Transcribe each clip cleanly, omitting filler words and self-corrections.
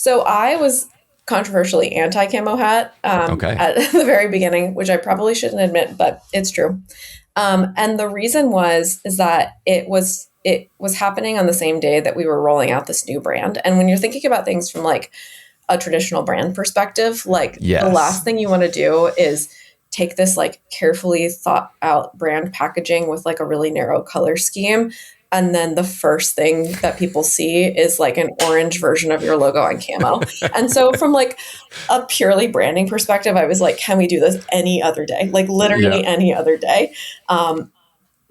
So I was controversially anti-camo hat Okay. at the very beginning, which I probably shouldn't admit, but it's true. And the reason is that it was happening on the same day that we were rolling out this new brand. And when you're thinking about things from like a traditional brand perspective, like the last Yes. thing you want to do is take this like carefully thought out brand packaging with like a really narrow color scheme. And then the first thing that people see is like an orange version of your logo on camo. And so from like a purely branding perspective, I was like, can we do this any other day? Like Yeah. literally any other day.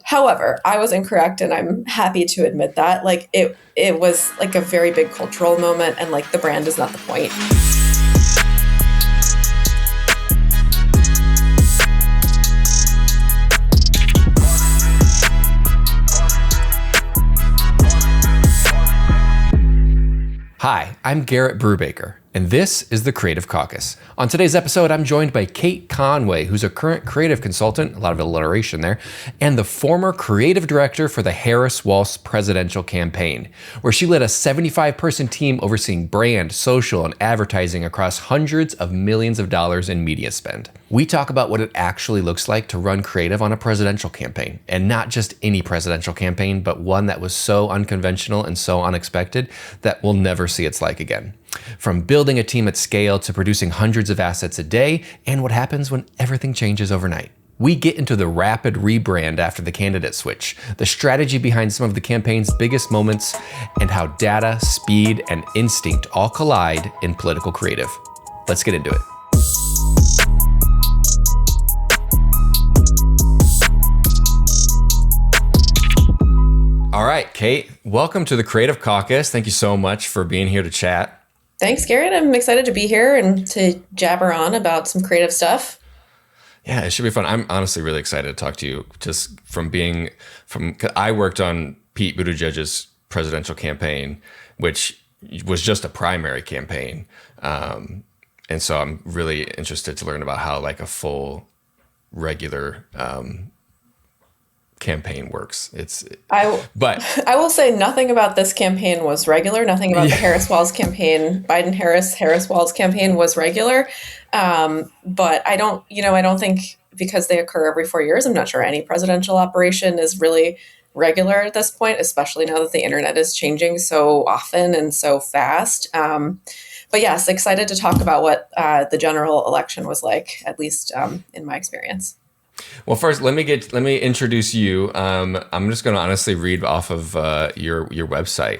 However, I was incorrect and I'm happy to admit that. Like it was like a very big cultural moment and like the brand is not the point. Hi, I'm Garret Brubaker, and this is the Creative Caucus. On today's episode, I'm joined by Kate Conway, who's a current creative consultant, a lot of alliteration there, and the former creative director for the Harris-Walz presidential campaign, where she led a 75-person team overseeing brand, social, and advertising across hundreds of millions of dollars in media spend. We talk about what it actually looks like to run creative on a presidential campaign, and not just any presidential campaign, but one that was so unconventional and so unexpected that we'll never see its like again. From building a team at scale to producing hundreds of assets a day, and what happens when everything changes overnight. We get into the rapid rebrand after the candidate switch, the strategy behind some of the campaign's biggest moments, and how data, speed, and instinct all collide in political creative. Let's get into it. All right, Kate, welcome to the Creative Caucus. Thank you so much for being here to chat. Thanks, Garrett. I'm excited to be here and to jabber on about some creative stuff. Yeah, it should be fun. I'm honestly really excited to talk to you just I worked on Pete Buttigieg's presidential campaign, which was just a primary campaign. And so I'm really interested to learn about how like a full regular campaign works. But I will say nothing about this campaign was regular. Nothing about the Harris-Walz campaign, Biden-Harris, Harris-Walz campaign was regular. But I don't think because they occur every 4 years, I'm not sure any presidential operation is really regular at this point, especially now that the internet is changing so often and so fast. But yes, excited to talk about what the general election was like, at least in my experience. Well, first, let me introduce you. I'm just going to honestly read off of your website.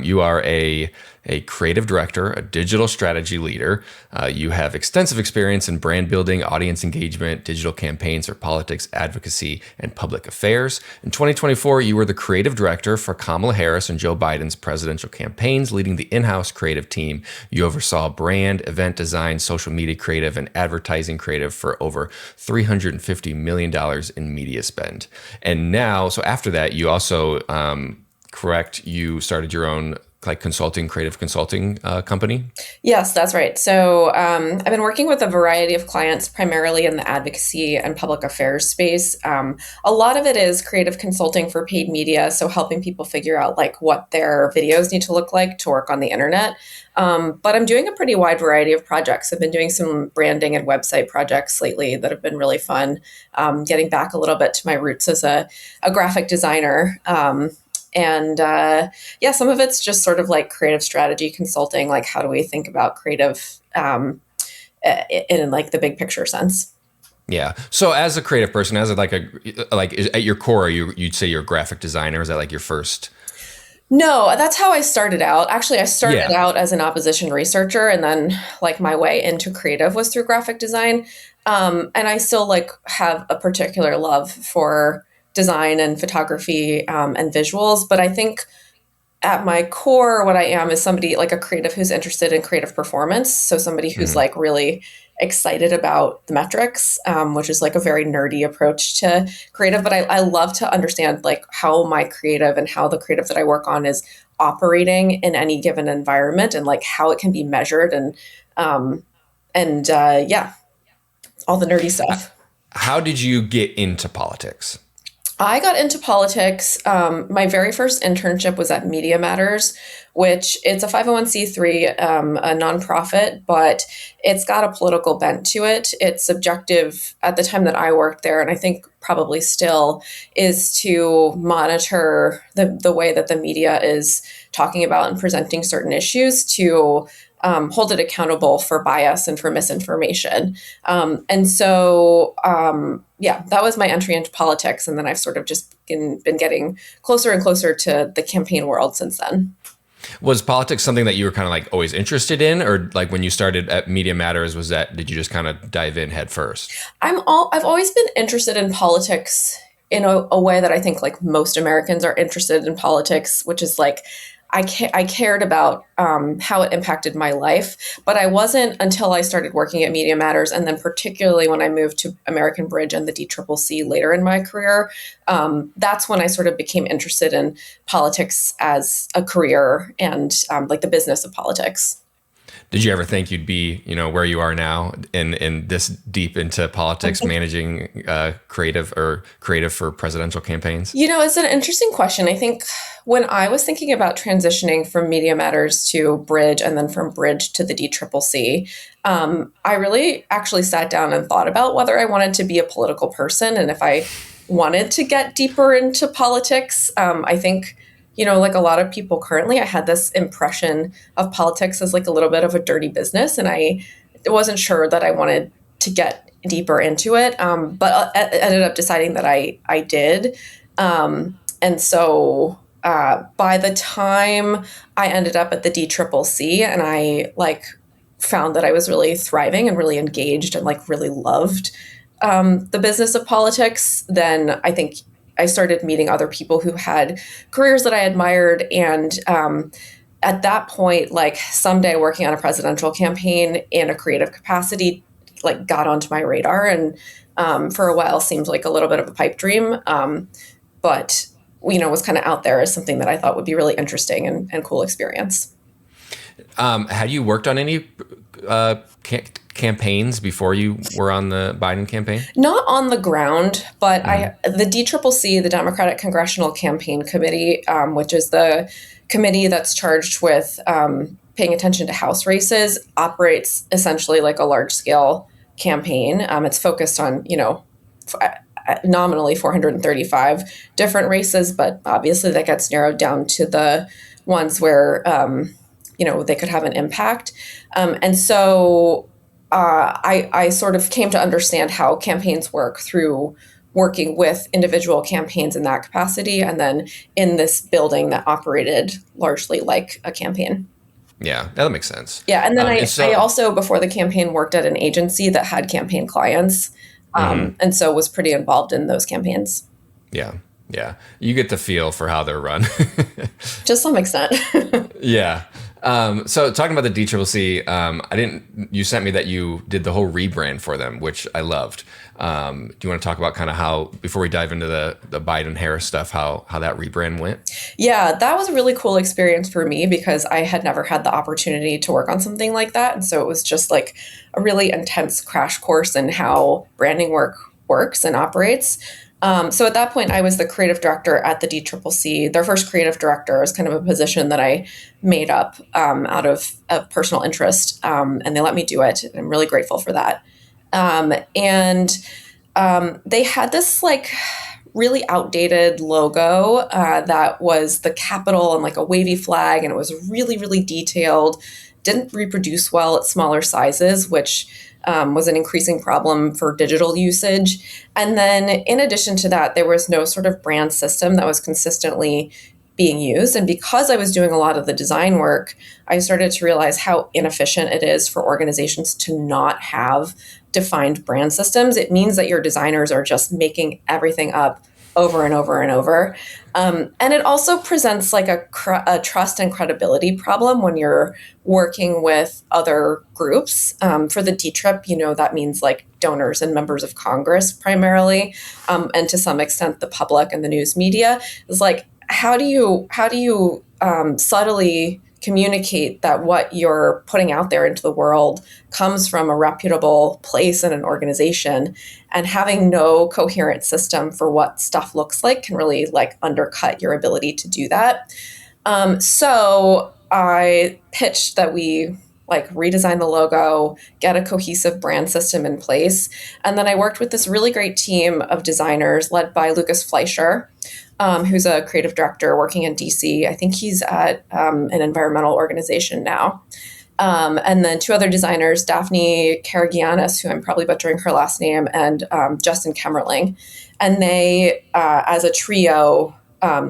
You are a creative director, a digital strategy leader. You have extensive experience in brand building, audience engagement, digital campaigns for politics, advocacy, and public affairs. In 2024, you were the creative director for Kamala Harris and Joe Biden's presidential campaigns, leading the in-house creative team. You oversaw brand, event design, social media creative, and advertising creative for over $350 million in media spend. And now, so after that, you also, you started your own creative consulting company? Yes, that's right. So I've been working with a variety of clients, primarily in the advocacy and public affairs space. A lot of it is creative consulting for paid media, so helping people figure out like what their videos need to look like to work on the internet. But I'm doing a pretty wide variety of projects. I've been doing some branding and website projects lately that have been really fun, getting back a little bit to my roots as a graphic designer. Some of it's just sort of like creative strategy consulting, like how do we think about creative in like the big picture sense. Yeah. So as a creative person, at your core, you'd say you're a graphic designer. Is that like your first? No, that's how I started out. Actually, I started out as an opposition researcher, and then like my way into creative was through graphic design. And I still like have a particular love for design and photography and visuals. But I think at my core, what I am is somebody like a creative who's interested in creative performance. So somebody who's like really excited about the metrics, which is like a very nerdy approach to creative. But I love to understand like how my creative and how the creative that I work on is operating in any given environment and like how it can be measured and all the nerdy stuff. How did you get into politics? I got into politics. My very first internship was at Media Matters, which it's a 501c3, a nonprofit, but it's got a political bent to it. Its objective at the time that I worked there, and I think probably still, is to monitor the way that the media is talking about and presenting certain issues to hold it accountable for bias and for misinformation. Yeah, that was my entry into politics. And then I've sort of just been getting closer and closer to the campaign world since then. Was politics something that you were kind of like always interested in, or like when you started at Media Matters, did you just kind of dive in head first? I've always been interested in politics in a way that I think like most Americans are interested in politics, which is like I cared about how it impacted my life, but I wasn't until I started working at Media Matters, and then particularly when I moved to American Bridge and the DCCC later in my career, that's when I sort of became interested in politics as a career and like the business of politics. Did you ever think you'd be, where you are now in this deep into politics, managing creative for presidential campaigns? It's an interesting question. I think when I was thinking about transitioning from Media Matters to Bridge and then from Bridge to the DCCC, I really actually sat down and thought about whether I wanted to be a political person and if I wanted to get deeper into politics. I think like a lot of people currently, I had this impression of politics as like a little bit of a dirty business, and I wasn't sure that I wanted to get deeper into it. But I ended up deciding that I did. And so by the time I ended up at the DCCC and I like found that I was really thriving and really engaged and like really loved the business of politics, then I think I started meeting other people who had careers that I admired. And at that point, like someday working on a presidential campaign in a creative capacity, like got onto my radar and for a while seemed like a little bit of a pipe dream. But, was kind of out there as something that I thought would be really interesting and cool experience. Had you worked on any campaigns before you were on the Biden campaign? Not on the ground, but the DCCC, the Democratic Congressional Campaign Committee, which is the committee that's charged with paying attention to House races, operates essentially like a large-scale campaign. It's focused on, nominally 435 different races, but obviously that gets narrowed down to the ones where they could have an impact. And so I sort of came to understand how campaigns work through working with individual campaigns in that capacity, and then in this building that operated largely like a campaign. Yeah, that makes sense. Yeah, and then I also, before the campaign, worked at an agency that had campaign clients, and so was pretty involved in those campaigns. Yeah. You get the feel for how they're run. To some extent. Yeah. So talking about the DCCC, you sent me that you did the whole rebrand for them, which I loved. Do you want to talk about kind of how, before we dive into the Biden Harris stuff, how that rebrand went? Yeah, that was a really cool experience for me because I had never had the opportunity to work on something like that. And so it was just like a really intense crash course in how branding works and operates. So at that point, I was the creative director at the DCCC. Their first creative director is kind of a position that I made up out of personal interest, and they let me do it. I'm really grateful for that. They had this like really outdated logo that was the Capitol and like a wavy flag, and it was really, really detailed. Didn't reproduce well at smaller sizes, which was an increasing problem for digital usage. And then in addition to that, there was no sort of brand system that was consistently being used. And because I was doing a lot of the design work, I started to realize how inefficient it is for organizations to not have defined brand systems. It means that your designers are just making everything up over and over and over. And it also presents like a trust and credibility problem when you're working with other groups. For the DTRIP, that means like donors and members of Congress primarily, and to some extent the public and the news media. Is like, how do you subtly communicate that what you're putting out there into the world comes from a reputable place and an organization, and having no coherent system for what stuff looks like can really like undercut your ability to do that. So I pitched that we like redesign the logo, get a cohesive brand system in place. And then I worked with this really great team of designers led by Lucas Fleischer, who's a creative director working in DC. I think he's at an environmental organization now. And then two other designers, Daphne Karagianis, who I'm probably butchering her last name, and Justin Kemmerling. And they, as a trio,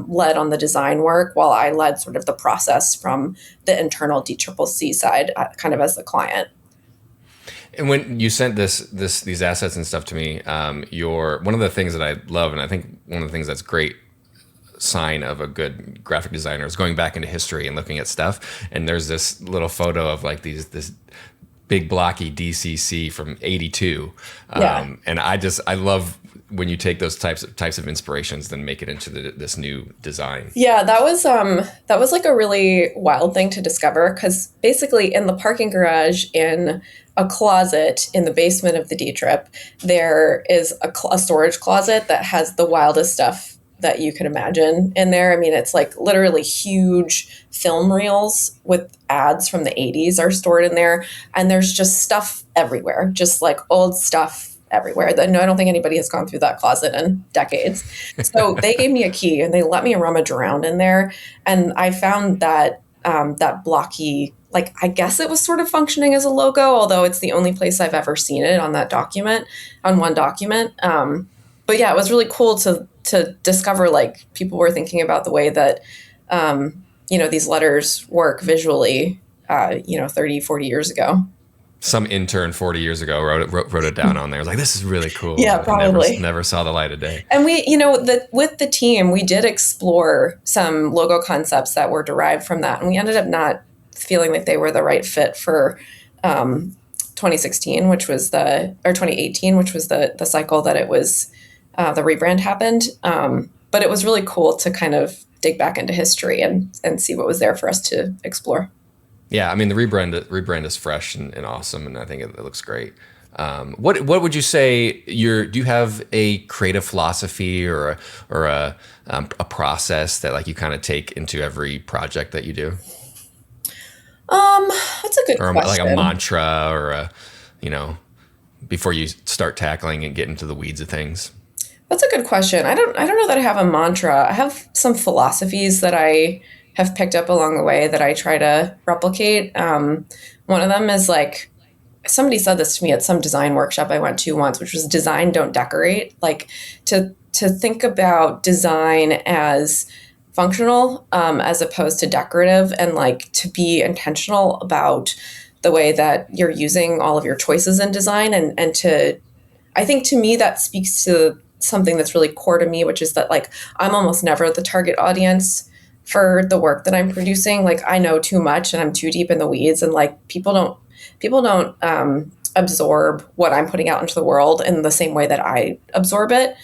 led on the design work while I led sort of the process from the internal DCCC side, kind of as the client. And when you sent these assets and stuff to me, one of the things that I love, and I think one of the things that's great sign of a good graphic designer is going back into history and looking at stuff. And there's this little photo of like this big blocky DCC from '82, and I love when you take those types of inspirations, then make it into this new design. Yeah, that was like a really wild thing to discover, because basically in the parking garage in a closet in the basement of the D Trip, there is a storage closet that has the wildest stuff that you could imagine in there. I mean, it's like literally huge film reels with ads from the 80s are stored in there. And there's just stuff everywhere, just like old stuff everywhere. I don't think anybody has gone through that closet in decades. So they gave me a key and they let me rummage around in there. And I found that that blocky, like, I guess it was sort of functioning as a logo, although it's the only place I've ever seen it on one document. But yeah, it was really cool to discover like people were thinking about the way that, these letters work visually, 30, 40 years ago. Some intern 40 years ago wrote it down on there. I was like, this is really cool. Yeah, probably. Never saw the light of day. And we, with the team, we did explore some logo concepts that were derived from that. And we ended up not feeling like they were the right fit for 2016, or 2018, which was the cycle that it was, the rebrand happened. But it was really cool to kind of dig back into history and see what was there for us to explore. Yeah, I mean, the rebrand is fresh and awesome, and I think it looks great. What would you say? Do you have a creative philosophy or a process that like you kind of take into every project that you do? That's a good question. Like a mantra, or before you start tackling and get into the weeds of things. That's a good question. I don't know that I have a mantra. I have some philosophies that I have picked up along the way that I try to replicate. One of them is like, somebody said this to me at some design workshop I went to once, which was design, don't decorate. Like to think about design as functional, as opposed to decorative, and like to be intentional about the way that you're using all of your choices in design. I think to me that speaks to something that's really core to me, which is that like, I'm almost never the target audience for the work that I'm producing. Like I know too much and I'm too deep in the weeds, and like people don't absorb what I'm putting out into the world in the same way that I absorb it.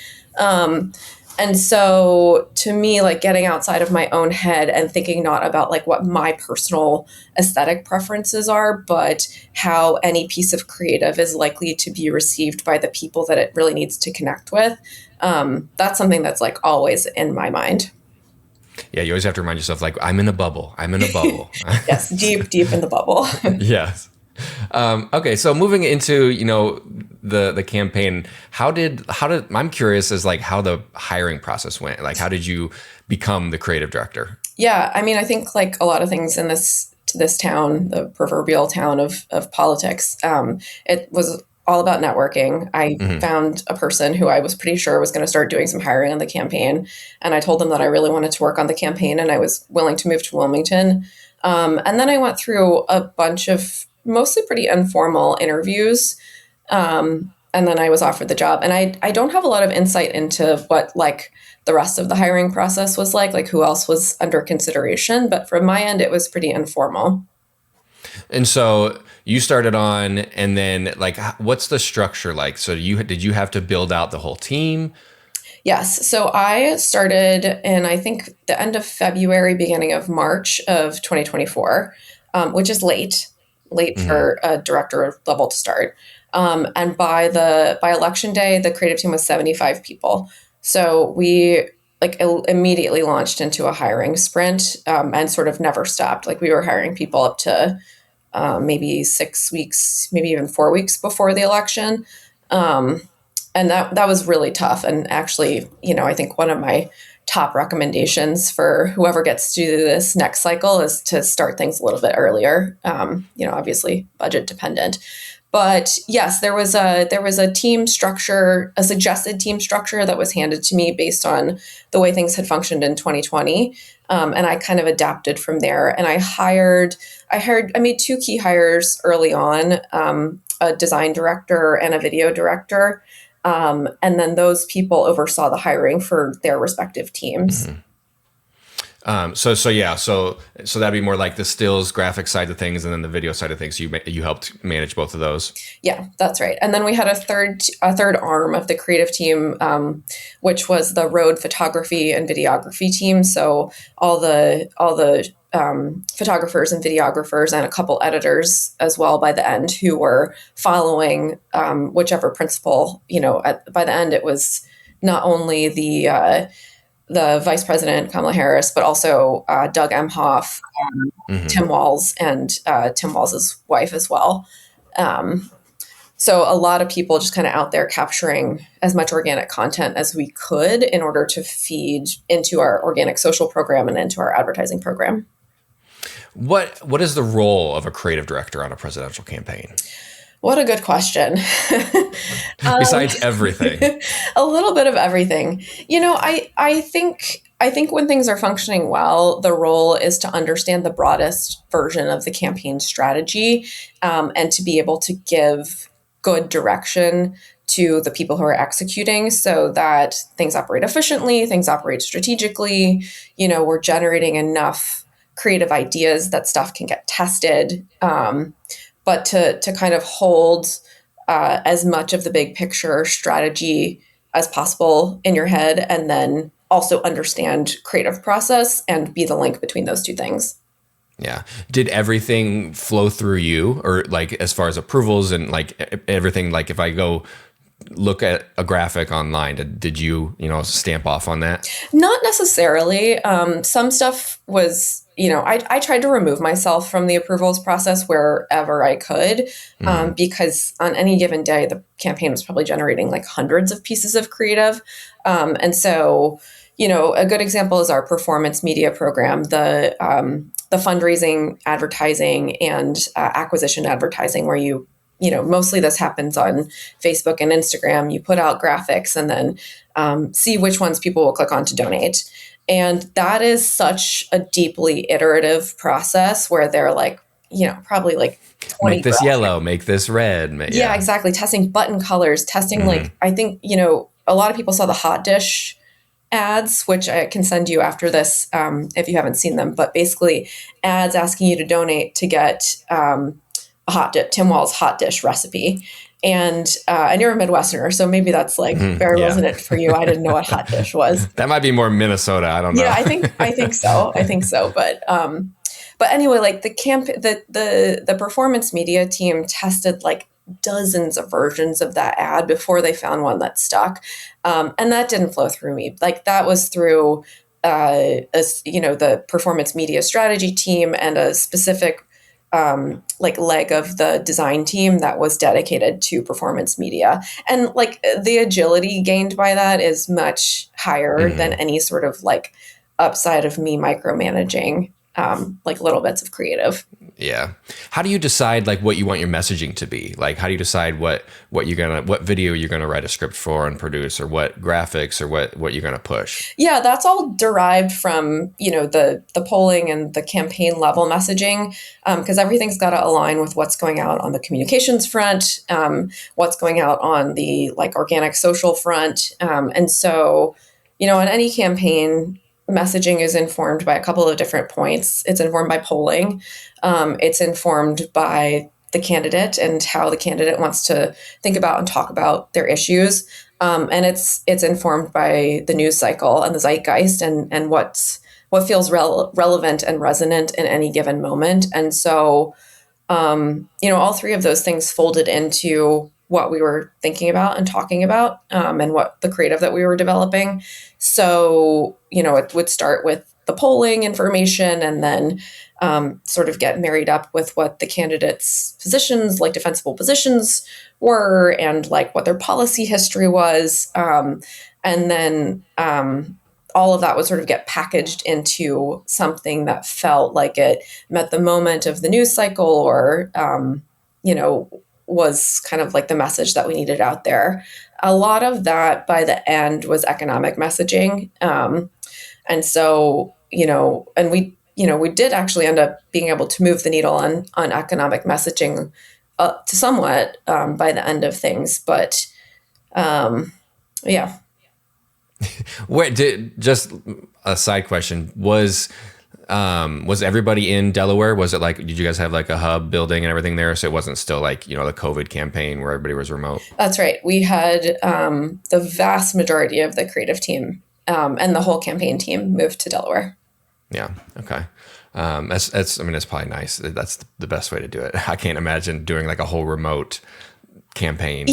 And so to me, like getting outside of my own head and thinking not about like what my personal aesthetic preferences are, but how any piece of creative is likely to be received by the people that it really needs to connect with. That's something that's like always in my mind. Yeah, you always have to remind yourself, like, I'm in a bubble. Yes, deep in the bubble. Yes. Okay, so moving into the campaign, how did I'm curious as like how the hiring process went. Like, how did you become the creative director? Yeah, I mean, I think like a lot of things in this town, the proverbial town of politics, it was all about networking. I found a person who I was pretty sure was going to start doing some hiring on the campaign. And I told them that I really wanted to work on the campaign and I was willing to move to Wilmington. And then I went through a bunch of mostly pretty informal interviews. And then I was offered the job. And I don't have a lot of insight into what like the rest of the hiring process was like who else was under consideration. But from my end, it was pretty informal. And so you started on, and then like, what's the structure like? So did you have to build out the whole team? Yes. So I started in, I think, the end of February, beginning of March of 2024, which is late Hmm. for a director level to start. And by election day, the creative team was 75 people. So we like immediately launched into a hiring sprint, and sort of never stopped. Like we were hiring people up to maybe 6 weeks, maybe even 4 weeks before the election. Um, and that was really tough. And actually, I think one of my top recommendations for whoever gets to do this next cycle is to start things a little bit earlier. Obviously budget dependent. But yes, there was a team structure, a suggested team structure that was handed to me based on the way things had functioned in 2020, and I kind of adapted from there. And I made two key hires early on, a design director and a video director, and then those people oversaw the hiring for their respective teams. Hmm. So that'd be more like the stills graphic side of things, and then the video side of things. You helped manage both of those. Yeah, that's right. And then we had a third arm of the creative team, which was the road photography and videography team. So all the photographers and videographers and a couple editors as well by the end who were following whichever principle. By the end it was not only the vice president Kamala Harris, but also Doug Emhoff, Hmm. Tim Walz, and Tim Walz's wife as well. Um, so a lot of people just kind of out there capturing as much organic content as we could in order to feed into our organic social program and into our advertising program. What is the role of a creative director on a presidential campaign? What a good question. um, Besides everything. a little bit of everything. I think when things are functioning well, the role is to understand the broadest version of the campaign strategy, and to be able to give good direction to the people who are executing so that things operate efficiently, things operate strategically. We're generating enough creative ideas that stuff can get tested. But to kind of hold as much of the big picture strategy as possible in your head, and then also understand creative process and be the link between those two things. Yeah. Did everything flow through you, or like as far as approvals and like everything? Like if I go look at a graphic online, did you stamp off on that? Not necessarily. Some stuff was, I tried to remove myself from the approvals process wherever I could, Hmm. because on any given day, the campaign was probably generating like hundreds of pieces of creative. And so, a good example is our performance media program, the fundraising, advertising, and acquisition advertising, where mostly this happens on Facebook and Instagram. You put out graphics and then see which ones people will click on to donate. And that is such a deeply iterative process where they're like, probably like 20 Make this graphics. yellow, make this red. Yeah, Yeah. exactly. Testing button colors, testing Hmm. like, I think, a lot of people saw the hot dish ads, which I can send you after this, if you haven't seen them. But basically, ads asking you to donate to get Tim Wall's hot dish recipe. And you're a Midwesterner, so maybe that's like Hmm. very Yeah. resonant for you. I didn't know what hot dish was. That might be more Minnesota. I don't Yeah, know. I think so. I think so. But anyway, like the performance media team tested like dozens of versions of that ad before they found one that stuck, and that didn't flow through me. Like that was through the performance media strategy team and a specific like leg of the design team that was dedicated to performance media. And like the agility gained by that is much higher than Hmm. any sort of like upside of me micromanaging like little bits of creative. Yeah. How do you decide like what you want your messaging to be? Like how do you decide what video you're gonna write a script for and produce, or what graphics, or what you're gonna push? Yeah, that's all derived from the polling and the campaign level messaging, because everything's got to align with what's going out on the communications front, what's going out on the like organic social front, and so on any campaign, messaging is informed by a couple of different points. It's informed by polling, it's informed by the candidate and how the candidate wants to think about and talk about their issues. And it's informed by the news cycle and the zeitgeist and what feels relevant and resonant in any given moment. And so, all three of those things folded into what we were thinking about and talking about, and what the creative that we were developing. So, it would start with the polling information and then sort of get married up with what the candidates' positions, like defensible positions, were, and like what their policy history was. And then all of that would sort of get packaged into something that felt like it met the moment of the news cycle, or, was kind of like the message that we needed out there. A lot of that by the end was economic messaging. And so, and we did actually end up being able to move the needle on economic messaging to somewhat by the end of things. But yeah. Just a side question, was everybody in Delaware? Was it like, did you guys have like a hub building and everything there? So it wasn't still like, the COVID campaign where everybody was remote? That's right. We had the vast majority of the creative team and the whole campaign team moved to Delaware. Yeah. Okay. It's probably nice. That's the best way to do it. I can't imagine doing like a whole remote campaign.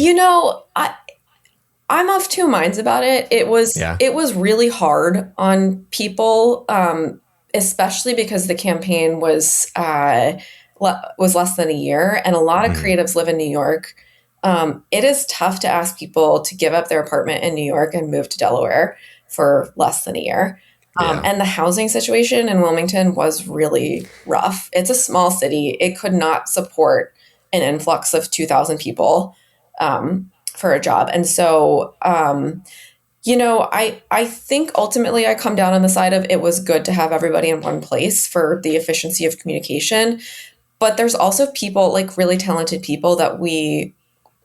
I'm of two minds about it. It was really hard on people, especially because the campaign was less than a year, and a lot of creatives live in New York. It is tough to ask people to give up their apartment in New York and move to Delaware for less than a year. And the housing situation in Wilmington was really rough. It's a small city. It could not support an influx of 2,000 people for a job. And so, I think ultimately I come down on the side of it was good to have everybody in one place for the efficiency of communication. But there's also people, like really talented people, that we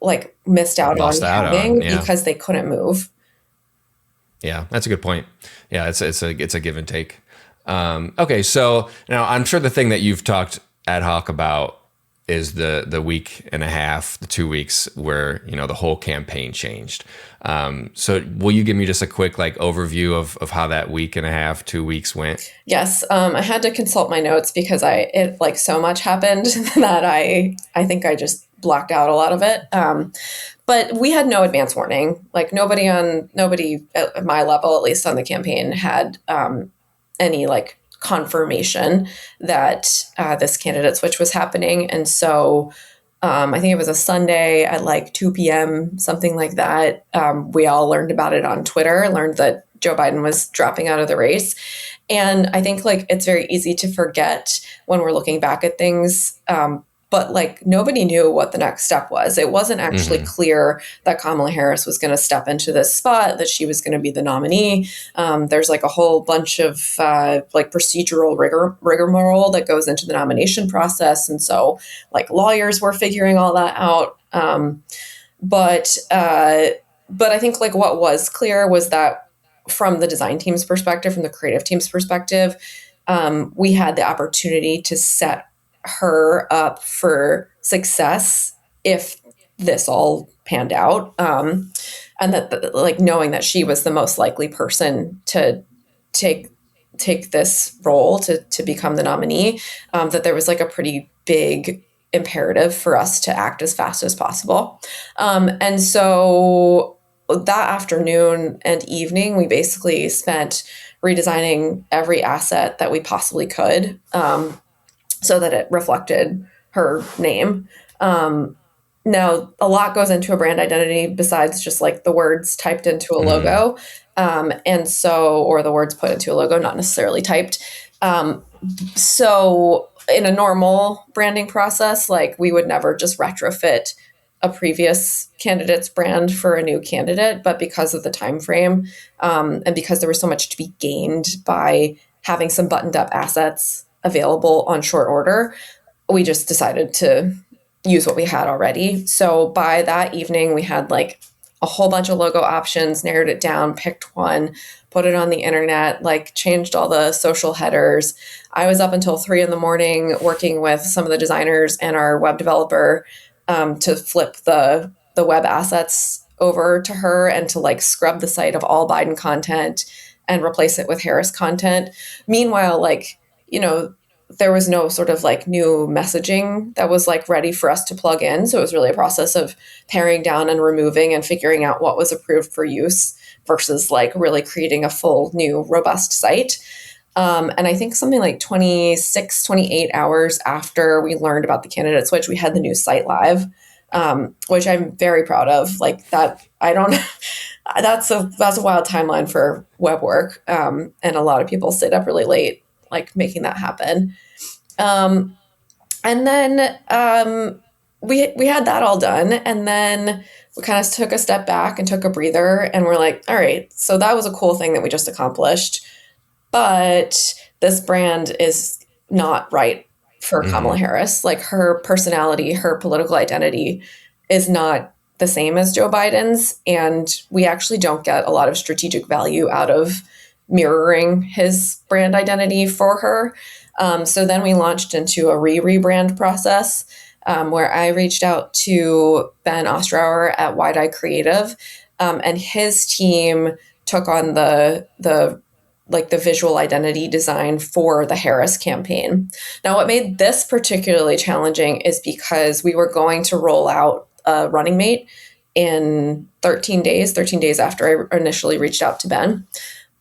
like missed out on having because they couldn't move. Yeah, that's a good point. Yeah, it's a give and take. Okay, so now I'm sure the thing that you've talked ad hoc about is the week and a half, the 2 weeks where, the whole campaign changed. So will you give me just a quick like overview of how that week and a half, 2 weeks went? Yes. I had to consult my notes because so much happened that I think I just blocked out a lot of it. But we had no advance warning. Like nobody at my level, at least on the campaign, had any like confirmation that this candidate switch was happening. And so I think it was a Sunday at like 2 p.m., something like that. We all learned about it on Twitter, learned that Joe Biden was dropping out of the race. And I think like it's very easy to forget when we're looking back at things. But like nobody knew what the next step was. It wasn't actually clear that Kamala Harris was going to step into this spot, that she was going to be the nominee. There's like a whole bunch of like procedural rigmarole that goes into the nomination process. And so like lawyers were figuring all that out. But I think like what was clear was that from the design team's perspective, from the creative team's perspective, we had the opportunity to set her up for success if this all panned out. And that like knowing that she was the most likely person to take this role to become the nominee, that there was like a pretty big imperative for us to act as fast as possible. And so that afternoon and evening, we basically spent redesigning every asset that we possibly could, so that it reflected her name. Now, a lot goes into a brand identity besides just like the words typed into a logo. Or the words put into a logo, not necessarily typed. So in a normal branding process, like we would never just retrofit a previous candidate's brand for a new candidate. But because of the time frame, and because there was so much to be gained by having some buttoned up assets available on short order, we just decided to use what we had already. So by that evening, we had like a whole bunch of logo options, narrowed it down, picked one, put it on the internet, like changed all the social headers. I was up until 3 a.m. working with some of the designers and our web developer to flip the web assets over to her and to like scrub the site of all Biden content and replace it with Harris content. Meanwhile, like, there was no sort of like new messaging that was like ready for us to plug in. So it was really a process of paring down and removing and figuring out what was approved for use versus like really creating a full new robust site. And I think something like 28 hours after we learned about the candidate switch, we had the new site live, which I'm very proud of. Like that, that's a wild timeline for web work. And a lot of people stayed up really late, like making that happen. And then we had that all done. And then we kind of took a step back and took a breather. And we're like, all right, so that was a cool thing that we just accomplished. But this brand is not right for Kamala Harris. Like her personality, her political identity is not the same as Joe Biden's. And we actually don't get a lot of strategic value out of mirroring his brand identity for her. So then we launched into a rebrand process where I reached out to Ben Ostrower at Wide Eye Creative, and his team took on the visual identity design for the Harris campaign. Now, what made this particularly challenging is because we were going to roll out a running mate in 13 days after I initially reached out to Ben.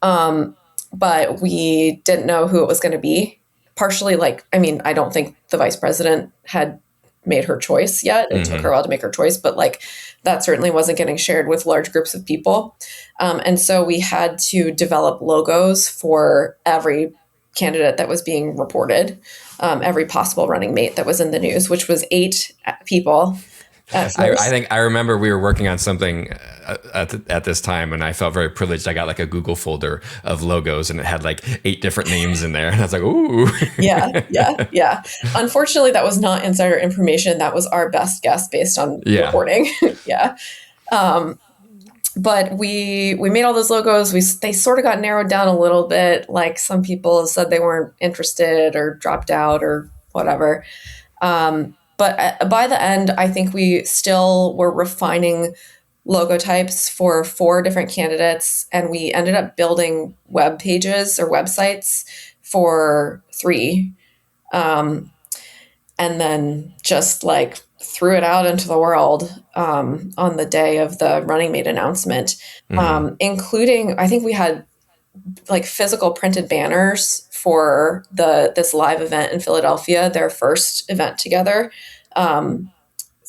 But we didn't know who it was going to be. Partially, I don't think the vice president had made her choice yet. It took her a while to make her choice, but like that certainly wasn't getting shared with large groups of people. And so we had to develop logos for every candidate that was being reported, every possible running mate that was in the news, which was 8 people. I think I remember we were working on something at this time, and I felt very privileged. I got like a Google folder of logos, and it had like 8 different names in there, and I was like, "Ooh." Yeah. Unfortunately, that was not insider information. That was our best guess based on reporting. Yeah. But we made all those logos. They sort of got narrowed down a little bit. Like some people said they weren't interested or dropped out or whatever. But by the end, I think we still were refining logo types for 4 different candidates, and we ended up building web pages or websites for 3, and then just like threw it out into the world on the day of the running mate announcement, including, I think we had like physical printed banners for this live event in Philadelphia, their first event together.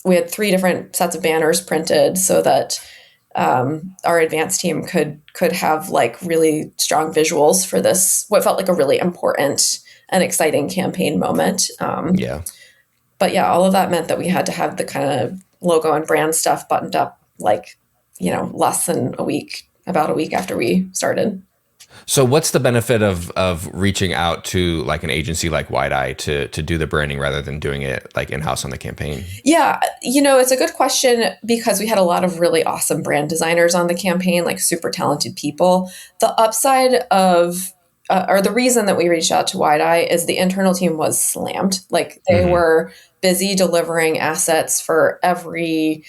We had 3 different sets of banners printed so that our advanced team could have like really strong visuals for this, what felt like a really important and exciting campaign moment. But yeah, all of that meant that we had to have the kind of logo and brand stuff buttoned up like, less than about a week after we started. So what's the benefit of reaching out to like an agency like Wide Eye to do the branding rather than doing it like in-house on the campaign? Yeah, it's a good question because we had a lot of really awesome brand designers on the campaign, like super talented people. The upside of, or the reason that we reached out to Wide Eye is the internal team was slammed. Like they were busy delivering assets for every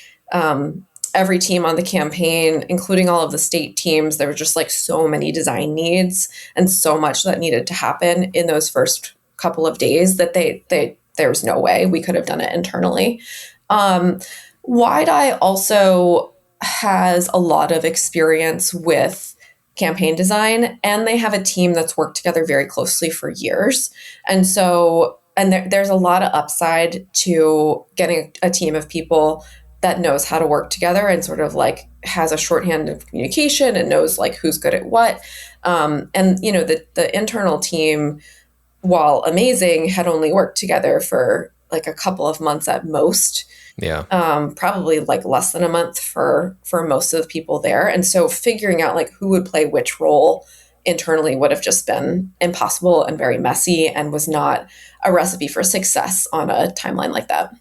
team on the campaign, including all of the state teams. There were just like so many design needs and so much that needed to happen in those first couple of days that there was no way we could have done it internally. Wide Eye also has a lot of experience with campaign design, and they have a team that's worked together very closely for years. And so, there's a lot of upside to getting a team of people that knows how to work together and sort of like has a shorthand of communication and knows like who's good at what. The internal team, while amazing, had only worked together for like a couple of months at most. Yeah. Probably like less than a month for most of the people there. And so figuring out like who would play which role internally would have just been impossible and very messy and was not a recipe for success on a timeline like that.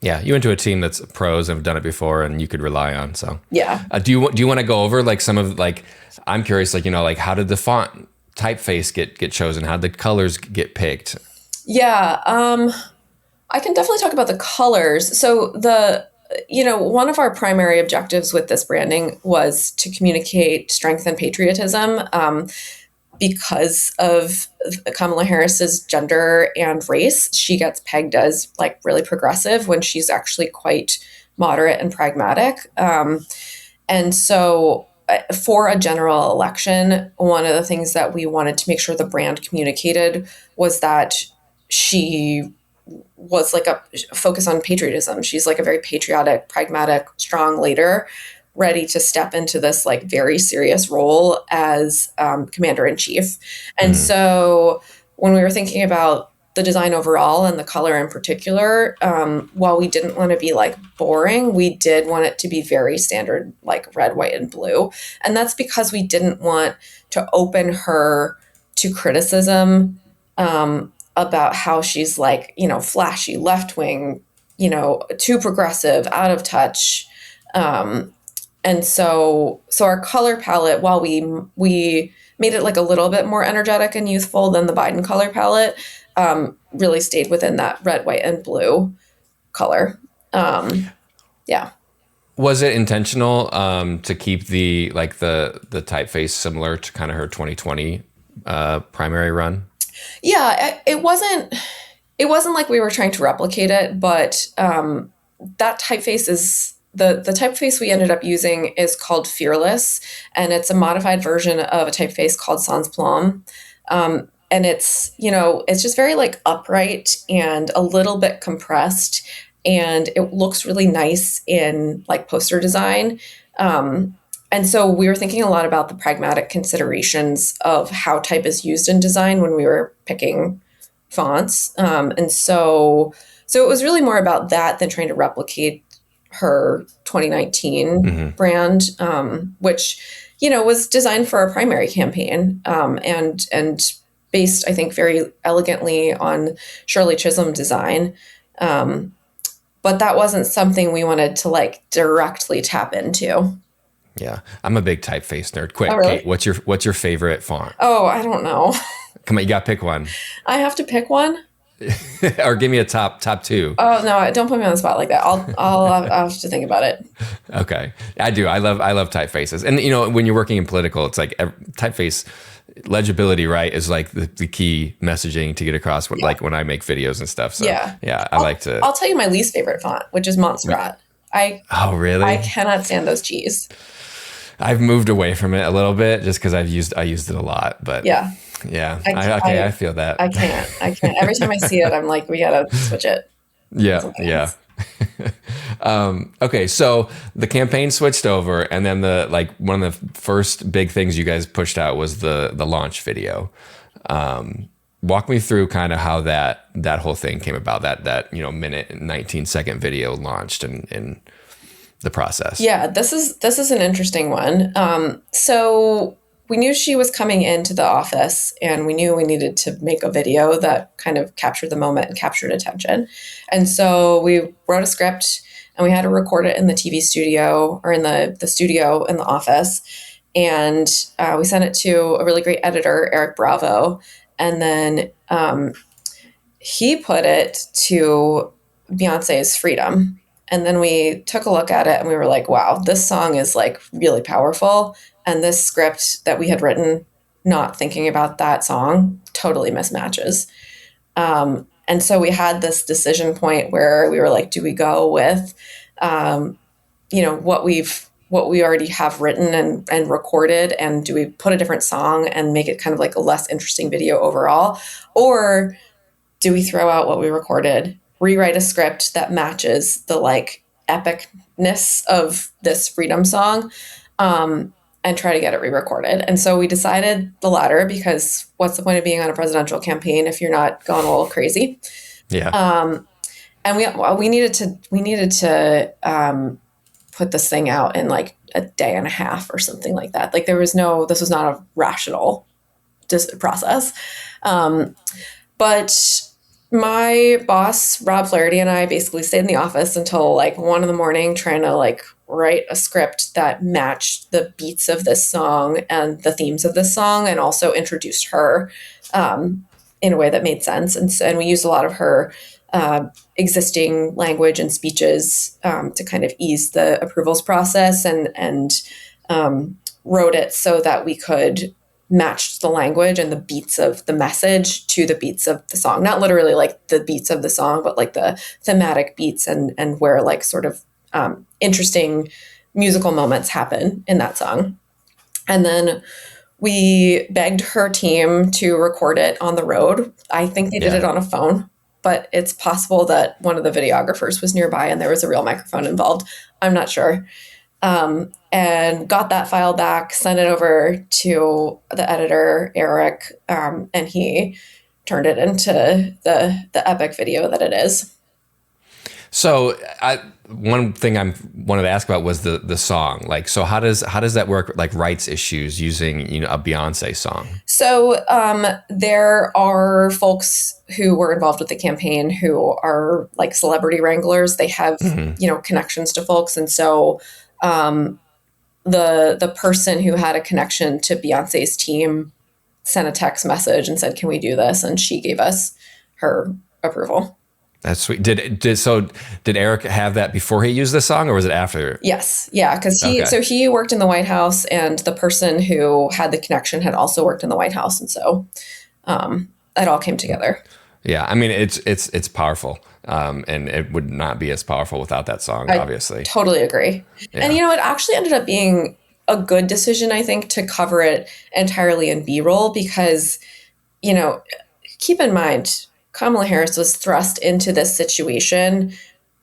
Yeah, you went to a team that's pros and have done it before, and you could rely on. So Yeah. do you want to go over like some of like, I'm curious, like, like how did the font typeface get chosen? How did the colors get picked? Yeah. I can definitely talk about the colors. So one of our primary objectives with this branding was to communicate strength and patriotism. Because of Kamala Harris's gender and race, she gets pegged as like really progressive when she's actually quite moderate and pragmatic. And so for a general election, one of the things that we wanted to make sure the brand communicated was that she was like a focus on patriotism. She's like a very patriotic, pragmatic, strong leader, ready to step into this like very serious role as commander in chief. And so when we were thinking about the design overall and the color in particular, while we didn't want to be like boring, we did want it to be very standard, like red, white, and blue. And that's because we didn't want to open her to criticism about how she's like, flashy, left wing, too progressive, out of touch. And so our color palette, while we made it like a little bit more energetic and youthful than the Biden color palette, really stayed within that red, white, and blue color. Yeah. Was it intentional to keep the typeface similar to kind of her 2020 primary run? Yeah, it wasn't like we were trying to replicate it, but that typeface is the typeface we ended up using is called Fearless, and it's a modified version of a typeface called Sans Plomb. And it's just very like upright and a little bit compressed, and it looks really nice in like poster design. And so we were thinking a lot about the pragmatic considerations of how type is used in design when we were picking fonts. And so it was really more about that than trying to replicate her 2019 brand, which, was designed for a primary campaign, and based, I think, very elegantly on Shirley Chisholm design. But that wasn't something we wanted to like directly tap into. Yeah, I'm a big typeface nerd. Quick, Oh, really? Kate, what's your favorite font? Oh, I don't know. Come on, you gotta pick one. I have to pick one? Or give me a top two. Oh no! Don't put me on the spot like that. I'll have to think about it. Okay, I do. I love typefaces, and when you're working in political, it's like typeface legibility, right? Is like the key messaging to get across. Like when I make videos and stuff. So yeah, I'll tell you my least favorite font, which is Montserrat. Oh really? I cannot stand those G's. I've moved away from it a little bit just because I used it a lot, but yeah. I feel that. I can't. Every time I see it, I'm like, we gotta switch it. Yeah. Okay, so the campaign switched over, and then one of the first big things you guys pushed out was the launch video. Walk me through kind of how that whole thing came about. That minute and 19-second video launched in the process. Yeah, this is an interesting one. So we knew she was coming into the office, and we knew we needed to make a video that kind of captured the moment and captured attention. And so we wrote a script, and we had to record it in the TV studio, or in the studio in the office. And we sent it to a really great editor, Eric Bravo. And then he put it to Beyonce's Freedom. And then we took a look at it, and we were like, wow, this song is like really powerful. And this script that we had written, not thinking about that song, totally mismatches. And so we had this decision point where we were like, do we go with, what we already have written and recorded, and do we put a different song and make it kind of like a less interesting video overall? Or do we throw out what we recorded, rewrite a script that matches the like epicness of this Freedom song, and try to get it re-recorded? And so we decided the latter, because what's the point of being on a presidential campaign if you're not going a little crazy? Yeah. And we needed to put this thing out in like a day and a half or something like that. Like this was not a rational process. But My boss, Rob Flaherty, and I basically stayed in the office until like 1 a.m. trying to like write a script that matched the beats of this song and the themes of this song, and also introduced her in a way that made sense. And we used a lot of her existing language and speeches to kind of ease the approvals process, and wrote it so that we could match the language and the beats of the message to the beats of the song. Not literally like the beats of the song, but like the thematic beats and where like sort of interesting musical moments happen in that song. And then we begged her team to record it on the road. I think they did it on a phone, but it's possible that one of the videographers was nearby and there was a real microphone involved. I'm not sure. And got that file back, sent it over to the editor, Eric, and he turned it into the epic video that it is. So one thing I wanted to ask about was the song. Like, so how does that work? Like rights issues using a Beyonce song. So there are folks who were involved with the campaign who are like celebrity wranglers. They have connections to folks, and so the person who had a connection to Beyonce's team sent a text message and said, "Can we do this?" And she gave us her approval. That's sweet. Did Eric have that before he used the song, or was it after? Yes. Yeah. Because he worked in the White House, and the person who had the connection had also worked in the White House. And so it all came together. Yeah. I mean, it's powerful. And it would not be as powerful without that song, obviously. I totally agree. Yeah. And, it actually ended up being a good decision, I think, to cover it entirely in B-roll because, keep in mind, Kamala Harris was thrust into this situation,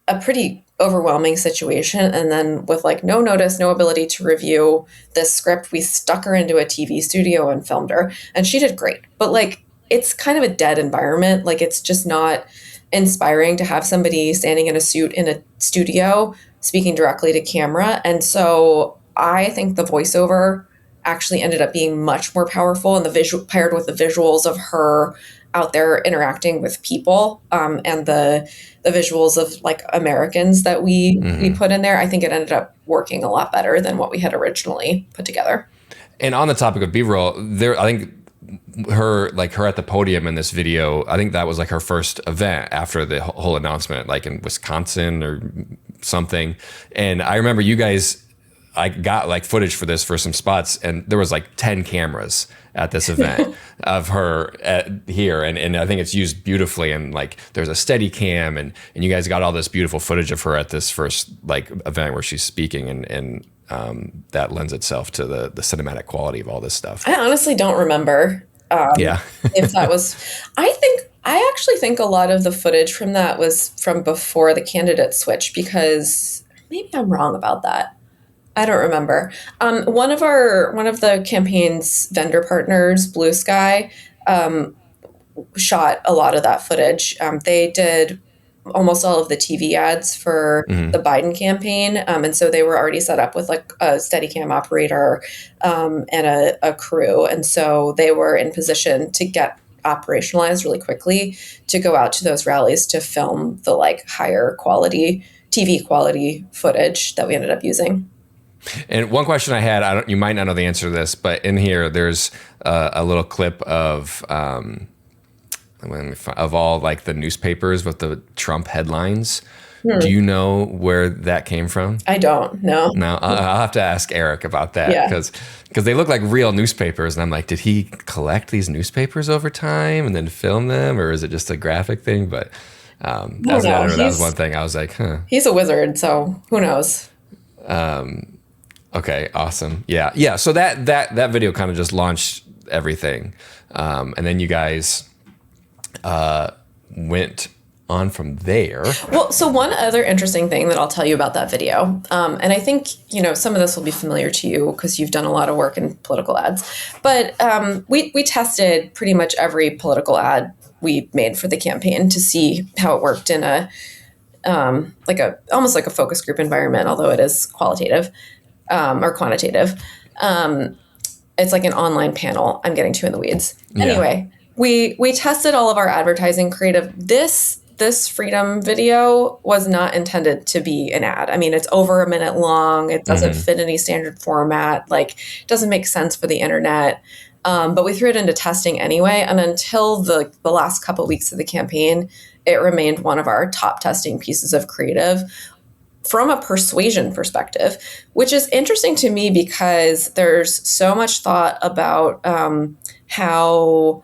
a pretty overwhelming situation. And then with like no notice, no ability to review this script, we stuck her into a TV studio and filmed her. And she did great. But like, it's kind of a dead environment. Like, it's just not inspiring to have somebody standing in a suit in a studio speaking directly to camera. And so I think the voiceover actually ended up being much more powerful, and the visual paired with the visuals of her out there interacting with people and the visuals of like Americans that we put in there, I think it ended up working a lot better than what we had originally put together. And on the topic of B-roll, I think her at the podium in this video, I think that was like her first event after the whole announcement, like in Wisconsin or something. And I remember you guys, I got like footage for this for some spots, and there was like 10 cameras at this event of her here. And I think it's used beautifully. And like, there's a steady cam, and you guys got all this beautiful footage of her at this first like event where she's speaking, and that lends itself to the cinematic quality of all this stuff. I honestly don't remember. If that was, I actually think a lot of the footage from that was from before the candidate switch, because maybe I'm wrong about that. I don't remember. One of the campaign's vendor partners, Blue Sky, shot a lot of that footage. They did almost all of the TV ads for the Biden campaign. And so they were already set up with like a Steadicam operator and a crew. And so they were in position to get operationalized really quickly to go out to those rallies to film the like higher quality TV quality footage that we ended up using. And one question I had, you might not know the answer to this, but in here there's a little clip of all like the newspapers with the Trump headlines. Do you know where that came from? I don't know. No, I'll have to ask Eric about that because they look like real newspapers, and I'm like, did he collect these newspapers over time and then film them, or is it just a graphic thing? But that was one thing I was like, huh. He's a wizard, so who knows? Okay, awesome. Yeah. So that video kind of just launched everything, and then you guys went on from there. Well, so one other interesting thing that I'll tell you about that video, and I think some of this will be familiar to you because you've done a lot of work in political ads, but we tested pretty much every political ad we made for the campaign to see how it worked in a almost like a focus group environment, although it is qualitative. Or quantitative. It's like an online panel. I'm getting too in the weeds. Anyway, we tested all of our advertising creative. This freedom video was not intended to be an ad. I mean, it's over a minute long. It doesn't fit any standard format. Like, it doesn't make sense for the internet. But we threw it into testing anyway. And until the last couple of weeks of the campaign, it remained one of our top testing pieces of creative from a persuasion perspective, which is interesting to me because there's so much thought about how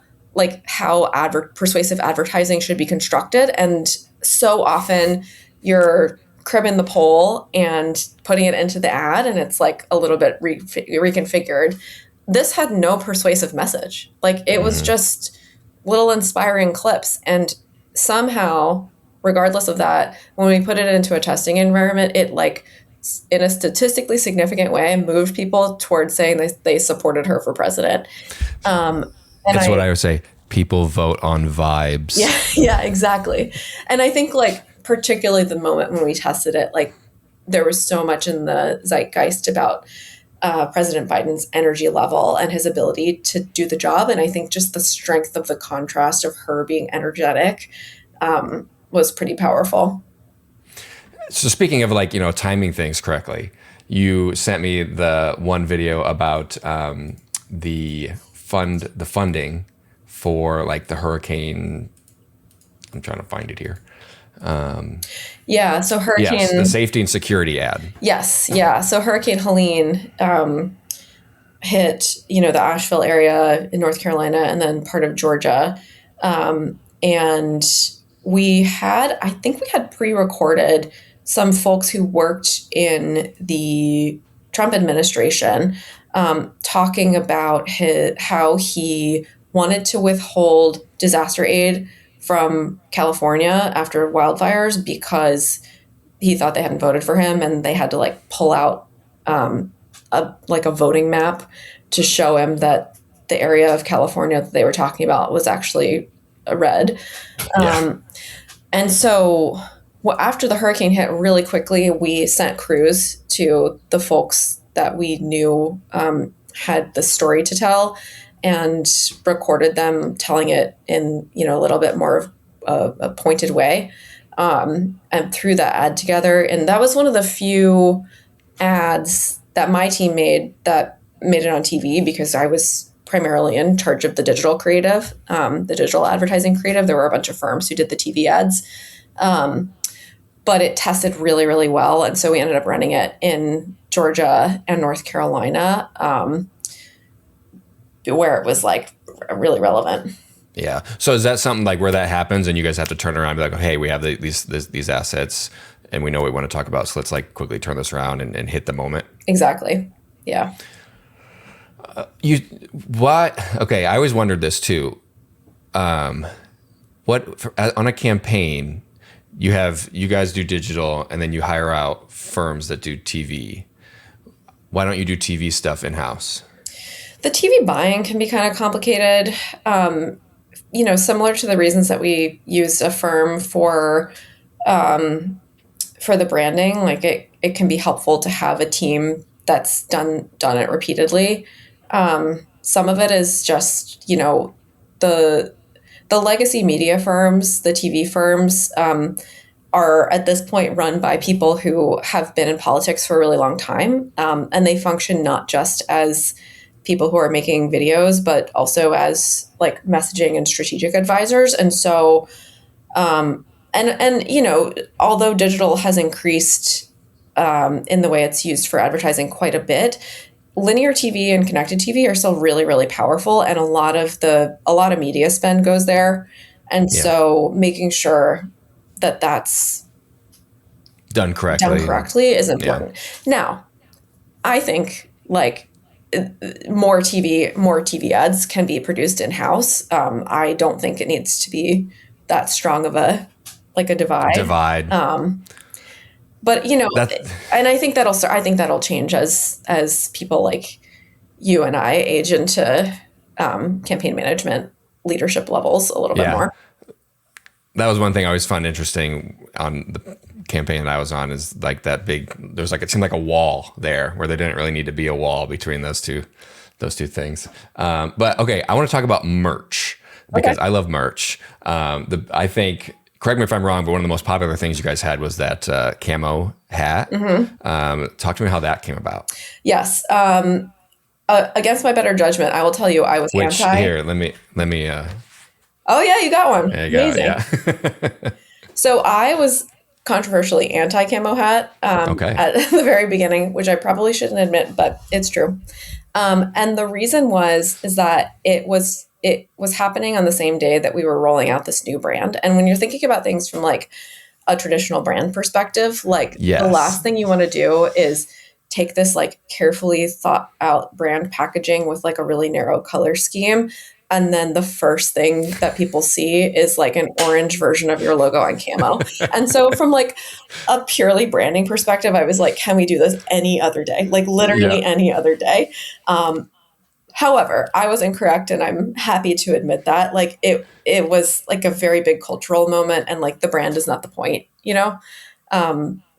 persuasive advertising should be constructed. And so often you're cribbing the poll and putting it into the ad, and it's like a little bit reconfigured. This had no persuasive message. Like, it was just little inspiring clips. And somehow, regardless of that, when we put it into a testing environment, it, like, in a statistically significant way, moved people towards saying they supported her for president. That's what I would say. People vote on vibes. Yeah, exactly. And I think, like, particularly the moment when we tested it, like, there was so much in the zeitgeist about President Biden's energy level and his ability to do the job. And I think just the strength of the contrast of her being energetic was pretty powerful. So speaking of, like, timing things correctly, you sent me the one video about the funding for, like, the hurricane. I'm trying to find it here. So hurricane. Yes, the safety and security ad. Yes, yeah. So Hurricane Helene hit, the Asheville area in North Carolina and then part of Georgia. And I think we had pre-recorded some folks who worked in the Trump administration talking about how he wanted to withhold disaster aid from California after wildfires because he thought they hadn't voted for him, and they had to, like, pull out a voting map to show him that the area of California that they were talking about was actually red. And so after the hurricane hit really quickly, we sent crews to the folks that we knew had the story to tell and recorded them telling it in, a little bit more of a pointed way, and threw that ad together. And that was one of the few ads that my team made that made it on TV, because I was primarily in charge of the digital creative, the digital advertising creative. There were a bunch of firms who did the TV ads. But it tested really, really well. And so we ended up running it in Georgia and North Carolina, where it was, like, really relevant. Yeah. So is that something, like, where that happens and you guys have to turn around and be like, oh, hey, we have these assets and we know what we want to talk about, so let's, like, quickly turn this around and hit the moment? Exactly. Yeah. Okay, I always wondered this too. On a campaign, you guys do digital and then you hire out firms that do TV. Why don't you do TV stuff in-house? The TV buying can be kind of complicated. Similar to the reasons that we used a firm for the branding, like, it can be helpful to have a team that's done it repeatedly. Some of it is just, the legacy media firms, the TV firms, are at this point run by people who have been in politics for a really long time. And they function not just as people who are making videos, but also as, like, messaging and strategic advisors. And so, although digital has increased in the way it's used for advertising quite a bit, linear TV and connected TV are still really, really powerful. And a lot of media spend goes there. And so making sure that that's done correctly is important. Yeah. Now, I think, like, more TV ads can be produced in-house. I don't think it needs to be that strong of a divide. But and I think that'll change as people like you and I age into campaign management leadership levels a little bit more. That was one thing I always found interesting on the campaign that I was on, is, like, that big, there's, like, it seemed like a wall there where there didn't really need to be a wall between those two things. But okay, I want to talk about merch. because I love merch. I think, correct me if I'm wrong, but one of the most popular things you guys had was that camo hat. Talk to me how that came about. Yes. Against my better judgment, I will tell you I was anti. Here, let me. Oh yeah, you got one. There you Amazing. go. Yeah. So I was controversially anti-camo hat at the very beginning, which I probably shouldn't admit, but it's true. And the reason is that it was happening on the same day that we were rolling out this new brand. And when you're thinking about things from like a traditional brand perspective, like the last thing you want to do is take this like carefully thought out brand packaging with like a really narrow color scheme. And then the first thing that people see is like an orange version of your logo on camo. And so from like a purely branding perspective, I was like, can we do this any other day? Like literally any other day. However, I was incorrect, and I'm happy to admit that. Like it was like a very big cultural moment, and like the brand is not the point, you know?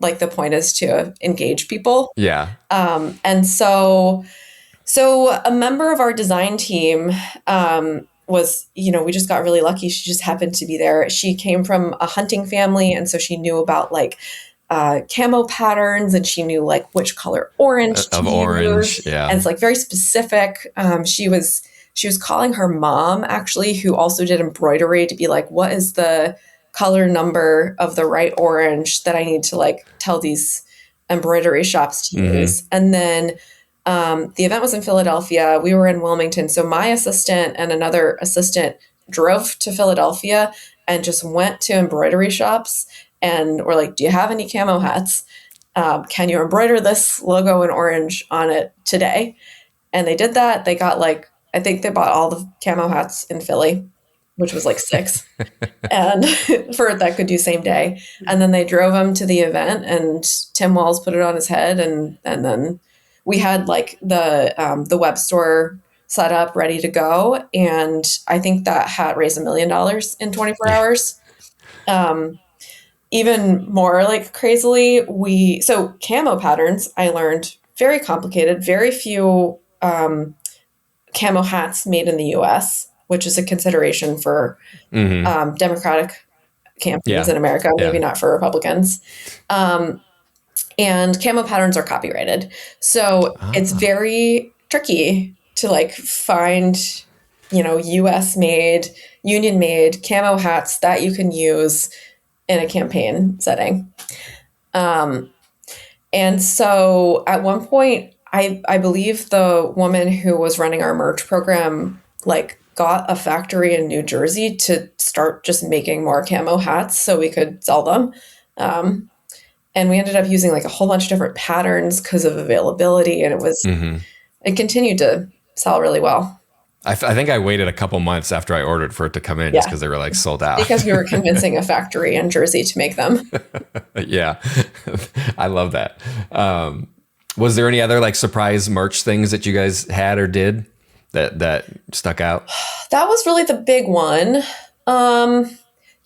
Like the point is to engage people. Yeah. And so a member of our design team was, we just got really lucky. She just happened to be there. She came from a hunting family, and so she knew about like camo patterns, and she knew like which color orange to use. Yeah. And it's like very specific. She was calling her mom, actually, who also did embroidery, to be like, what is the color number of the right orange that I need to like tell these embroidery shops to use. And then the event was in Philadelphia. We were in Wilmington. So my assistant and another assistant drove to Philadelphia and just went to embroidery shops and were like, do you have any camo hats? Can you embroider this logo in orange on it today? And they did that. They got like, I think they bought all the camo hats in Philly, which was like 6 and for that could do same day. And then they drove him to the event, and Tim Walz put it on his head. And then we had like the web store set up ready to go. And I think that hat raised $1 million in 24 hours. Even more like crazily, so camo patterns, I learned, very complicated, very few camo hats made in the US, which is a consideration for Democratic campaigns in America, maybe not for Republicans. And camo patterns are copyrighted. So it's very tricky to like find, US made, union made camo hats that you can use in a campaign setting. And so at one point, I believe the woman who was running our merch program, like got a factory in New Jersey to start just making more camo hats so we could sell them. And we ended up using like a whole bunch of different patterns because of availability. And it continued to sell really well. I think I waited a couple months after I ordered for it to come in just because they were like sold out. Because we were convincing a factory in Jersey to make them. Yeah. I love that. Was there any other like surprise merch things that you guys had or did that stuck out? That was really the big one. Or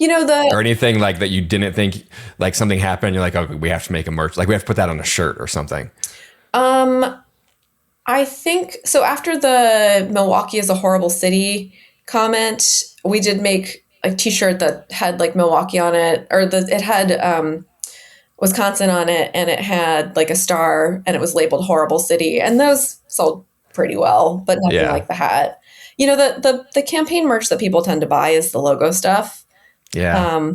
anything like that you didn't think, like something happened, you're like, okay, we have to make a merch, like we have to put that on a shirt or something. I think so. After the Milwaukee is a horrible city comment, we did make a t-shirt that had like Milwaukee on it, or it had Wisconsin on it, and it had like a star, and it was labeled horrible city, and those sold pretty well, but nothing like the hat. The campaign merch that people tend to buy is the logo stuff. Yeah.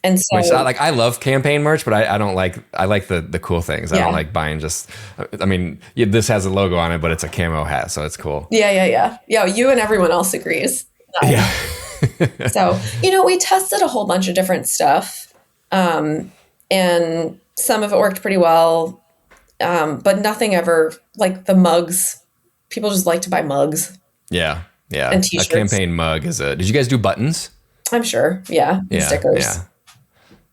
And so, I love campaign merch, but I don't like, I like the cool things. I don't like buying just, this has a logo on it, but it's a camo hat, so it's cool. Yeah. You and everyone else agrees. Yeah. So, we tested a whole bunch of different stuff. And some of it worked pretty well. But nothing ever, like the mugs, people just like to buy mugs. Yeah. And t-shirts. A campaign mug did you guys do buttons? I'm sure. Yeah. And stickers. Yeah.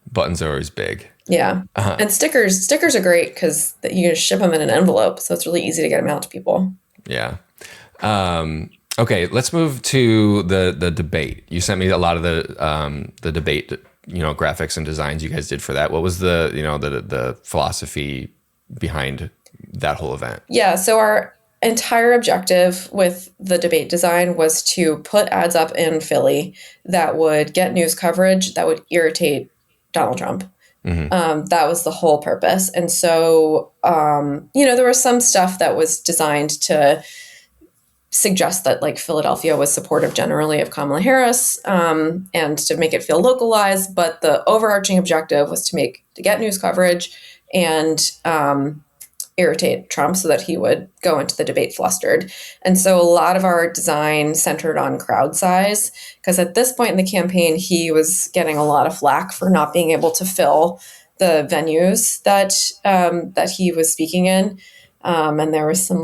Buttons are always big. Yeah. And stickers are great because you can ship them in an envelope. So it's really easy to get them out to people. Yeah. Okay. Let's move to the debate. You sent me a lot of the debate, graphics and designs you guys did for that. What was the philosophy behind that whole event? Yeah. So entire objective with the debate design was to put ads up in Philly that would get news coverage that would irritate Donald Trump. That was the whole purpose. And so, there was some stuff that was designed to suggest that like Philadelphia was supportive generally of Kamala Harris, and to make it feel localized. But the overarching objective was to get news coverage and irritate Trump so that he would go into the debate flustered. And so a lot of our design centered on crowd size, because at this point in the campaign, he was getting a lot of flack for not being able to fill the venues that he was speaking in. And there was some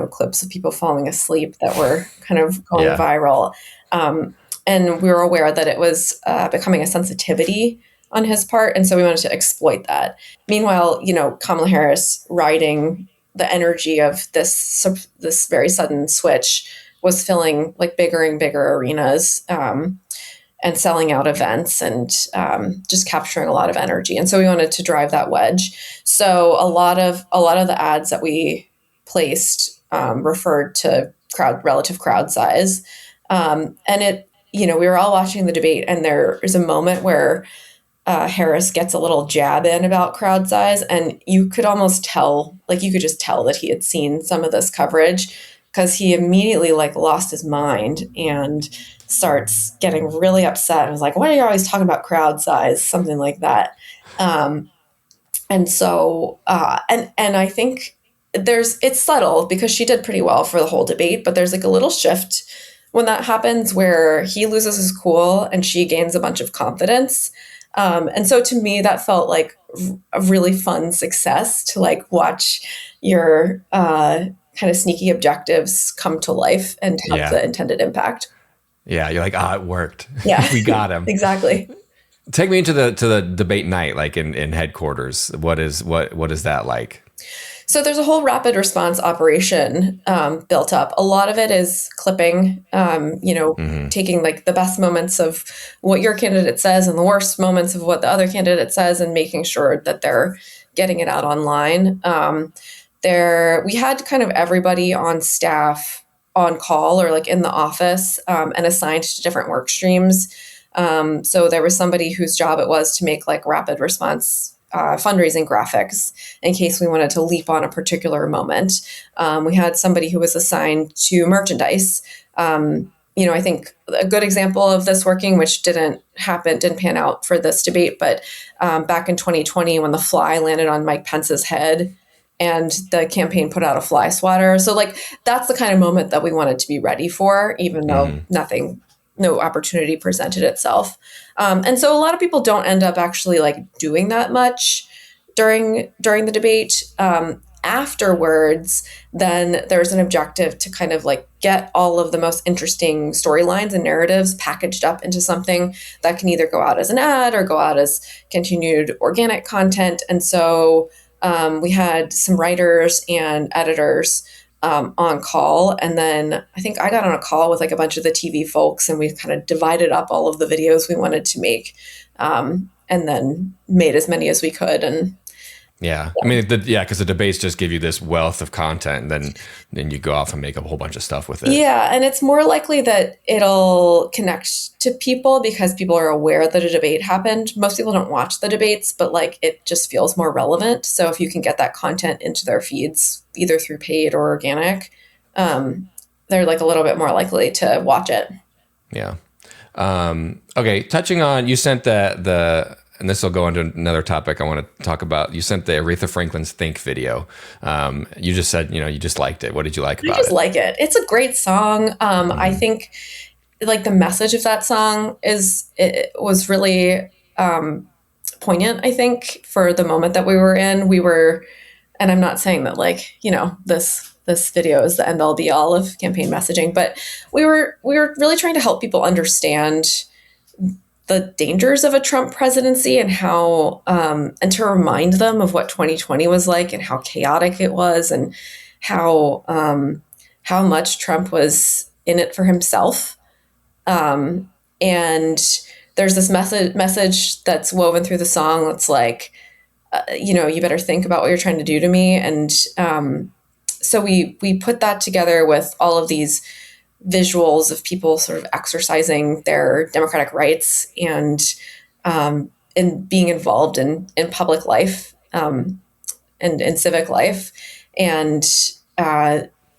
clips of people falling asleep that were kind of going viral. And we were aware that it was becoming a sensitivity on his part. And so we wanted to exploit that. Meanwhile, Kamala Harris riding the energy of this very sudden switch was filling like bigger and bigger arenas, and selling out events and just capturing a lot of energy. And so we wanted to drive that wedge. So a lot of the ads that we placed referred to relative crowd size. And we were all watching the debate, and there is a moment where Harris gets a little jab in about crowd size, and you could almost tell, you could just tell that he had seen some of this coverage, because he immediately lost his mind and starts getting really upset and was like, "Why are you always talking about crowd size?" Something like that. And so, and I think it's subtle because she did pretty well for the whole debate, but there's a little shift when that happens where he loses his cool and she gains a bunch of confidence. And so to me, that felt like a really fun success to watch your kind of sneaky objectives come to life and have the intended impact. Yeah, you're like, it worked. Yeah, we got him. Exactly. Take me into the debate night, in headquarters. What is that like? So there's a whole rapid response operation built up. A lot of it is clipping, taking the best moments of what your candidate says and the worst moments of what the other candidate says, and making sure that they're getting it out online. We had kind of everybody on staff on call or in the office, and assigned to different work streams. So there was somebody whose job it was to make rapid response fundraising graphics in case we wanted to leap on a particular moment. We had somebody who was assigned to merchandise. I think a good example of this working, which didn't pan out for this debate, but back in 2020 when the fly landed on Mike Pence's head and the campaign put out a fly swatter. So that's the kind of moment that we wanted to be ready for, even though no opportunity presented itself. And so a lot of people don't end up actually doing that much during the debate. Afterwards, then there's an objective to kind of get all of the most interesting storylines and narratives packaged up into something that can either go out as an ad or go out as continued organic content. And so we had some writers and editors on call. And then I think I got on a call with a bunch of the TV folks, and we kind of divided up all of the videos we wanted to make, and then made as many as we could. And I mean, because the debates just give you this wealth of content, and then you go off and make a whole bunch of stuff with it. Yeah, and it's more likely that it'll connect to people because people are aware that a debate happened. Most people don't watch the debates, but it just feels more relevant. So if you can get that content into their feeds, either through paid or organic, they're a little bit more likely to watch it. Yeah. Okay, touching on, you sent the and this will go into another topic I want to talk about. You sent the Aretha Franklin's Think video. You just said, you just liked it. What did you like about it? I just like it. It's a great song. I think the message of that song was really poignant, I think, for the moment that we were in. And I'm not saying that this video is the end all be all of campaign messaging, but we were really trying to help people understand the dangers of a Trump presidency and how, and to remind them of what 2020 was like and how chaotic it was and how much Trump was in it for himself. And there's this message that's woven through the song that's you better think about what you're trying to do to me. And so we put that together with all of these visuals of people sort of exercising their democratic rights and being involved in public life and in civic life. And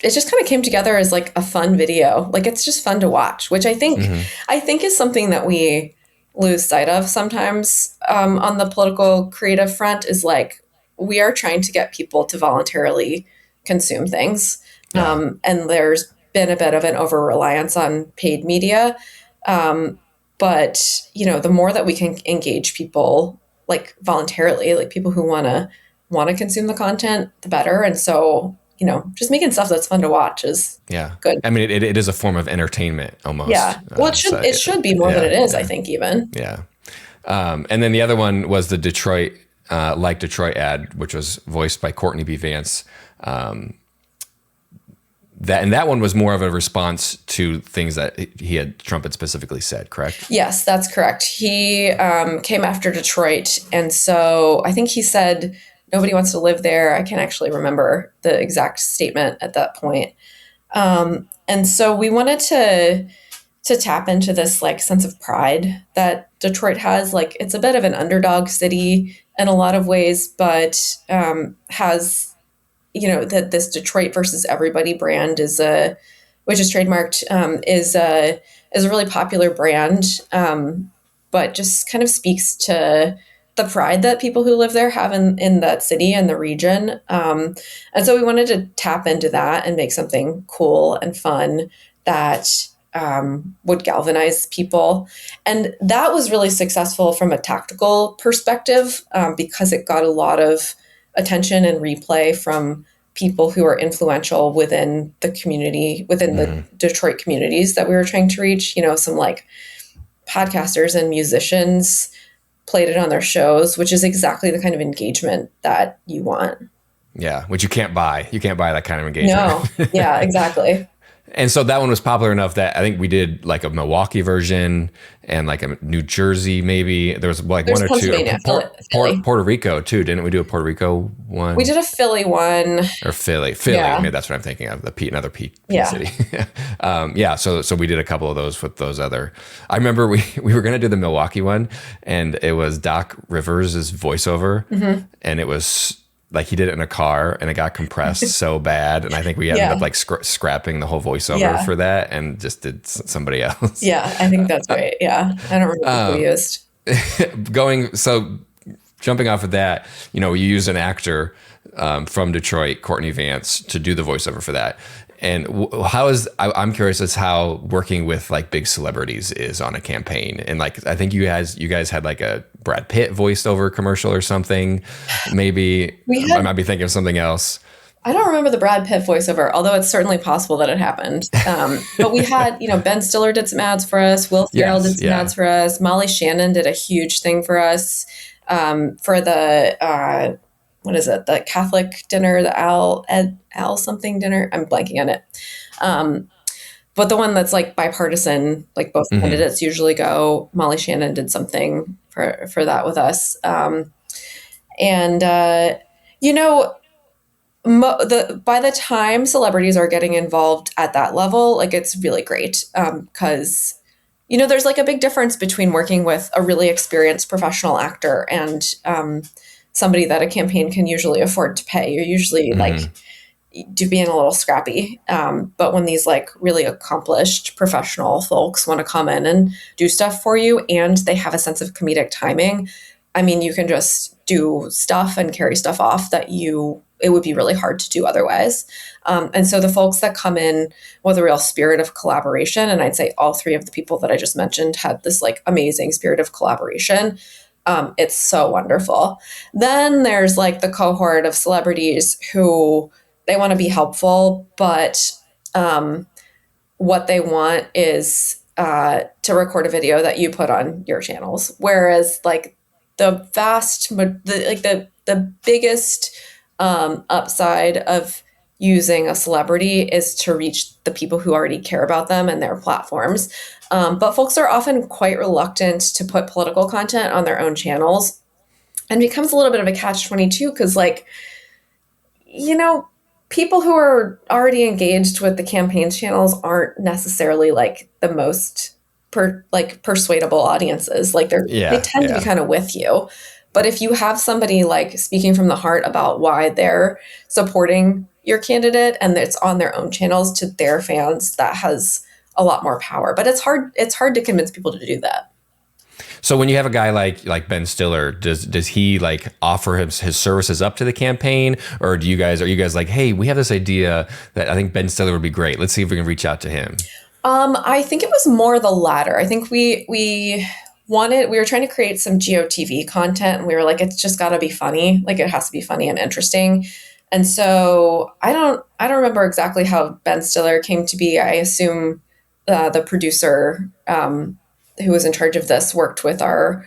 it just kind of came together as like a fun video. Like it's just fun to watch, which I think is something that we lose sight of sometimes on the political creative front, is like we are trying to get people to voluntarily consume things. And there's been a bit of an over-reliance on paid media. But, the more that we can engage people like voluntarily, like people who want to consume the content, the better. And so, just making stuff that's fun to watch is good. I mean, it is a form of entertainment almost. Yeah. Well, it should be more than it is, I think, even. Yeah. And then the other one was the Detroit ad, which was voiced by Courtney B. Vance. That one was more of a response to things that Trump had specifically said, correct? Yes, that's correct. He came after Detroit. And so I think he said, nobody wants to live there. I can't actually remember the exact statement at that point. And so we wanted to tap into this like sense of pride that Detroit has. Like it's a bit of an underdog city in a lot of ways, but has, that this Detroit versus everybody brand which is trademarked, is a really popular brand, but just kind of speaks to the pride that people who live there have in that city and the region. And so we wanted to tap into that and make something cool and fun that would galvanize people. And that was really successful from a tactical perspective because it got a lot of attention and replay from people who are influential within the community, within the Detroit communities that we were trying to reach. Some like podcasters and musicians played it on their shows, which is exactly the kind of engagement that you want. Yeah, which you can't buy. You can't buy that kind of engagement. No, yeah, exactly. And so that one was popular enough that I think we did like a Milwaukee version and like a New Jersey, maybe. There's one or two. Puerto Rico too. Didn't we do a Puerto Rico one? We did a Philly one. Or Philly. Yeah. Maybe that's what I'm thinking of. Another P city. So we did a couple of those with those other. I remember we were going to do the Milwaukee one, and it was Doc Rivers' voiceover, and it was like he did it in a car and it got compressed so bad. And I think we ended up like scrapping the whole voiceover for that and just did somebody else. Yeah, I think that's right. Yeah. I don't remember who we used. Jumping off of that, you used an actor from Detroit, Courtney Vance, to do the voiceover for that. And I'm curious as how working with like big celebrities is on a campaign. And like, I think you guys had like a Brad Pitt voiced over commercial or something. Maybe I might be thinking of something else. I don't remember the Brad Pitt voiceover, although it's certainly possible that it happened. But we had, Ben Stiller did some ads for us. Will Ferrell did some ads for us. Molly Shannon did a huge thing for us for the, what is it? The Catholic dinner, the Al something dinner. I'm blanking on it. But the one that's like bipartisan, like both candidates usually go. Molly Shannon did something for that with us. By the time celebrities are getting involved at that level, like it's really great because, there's like a big difference between working with a really experienced professional actor and somebody that a campaign can usually afford to pay. You're usually like being a little scrappy. But when these like really accomplished professional folks want to come in and do stuff for you and they have a sense of comedic timing, I mean, you can just do stuff and carry stuff off that it would be really hard to do otherwise. And so the folks that come in with a real spirit of collaboration, and I'd say all three of the people that I just mentioned had this like amazing spirit of collaboration. It's so wonderful. Then there's like the cohort of celebrities who they want to be helpful, but what they want is to record a video that you put on your channels. Whereas like the biggest upside of using a celebrity is to reach the people who already care about them and their platforms. But folks are often quite reluctant to put political content on their own channels, and becomes a little bit of a catch-22 because, like, people who are already engaged with the campaigns channels aren't necessarily like the most persuadable audiences. Like they Yeah, tend to be yeah. kind of with you. But if you have somebody like speaking from the heart about why they're supporting your candidate and it's on their own channels to their fans, that has a lot more power. But it's hard to convince people to do that. So when you have a guy like Ben Stiller, does he like offer his services up to the campaign, or are you guys like, hey, we have this idea that I think Ben Stiller would be great. Let's see if we can reach out to him. I think it was more the latter. I think we were trying to create some GOTV content, and we were like, it's just got to be funny. Like it has to be funny and interesting. And so I don't remember exactly how Ben Stiller came to be. I assume the producer who was in charge of this worked with our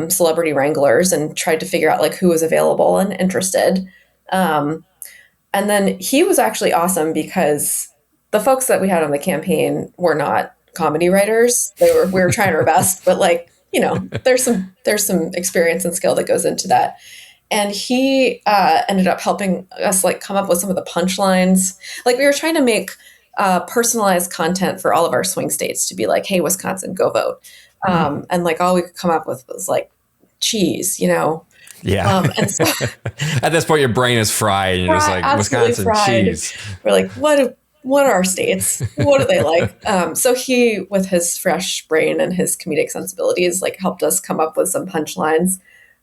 celebrity wranglers and tried to figure out like who was available and interested. Um, and then he was actually awesome because the folks that we had on the campaign were not comedy writers. We were trying our best, but like, there's some experience and skill that goes into that. And he ended up helping us like come up with some of the punchlines. Like we were trying to make personalized content for all of our swing states to be like, hey, Wisconsin, go vote. And like all we could come up with was like cheese, Yeah. and so At this point, your brain is fried, and you're just like Wisconsin fried. cheese. We're like, what are our states? What do they like? So he, with his fresh brain and his comedic sensibilities, like helped us come up with some punchlines.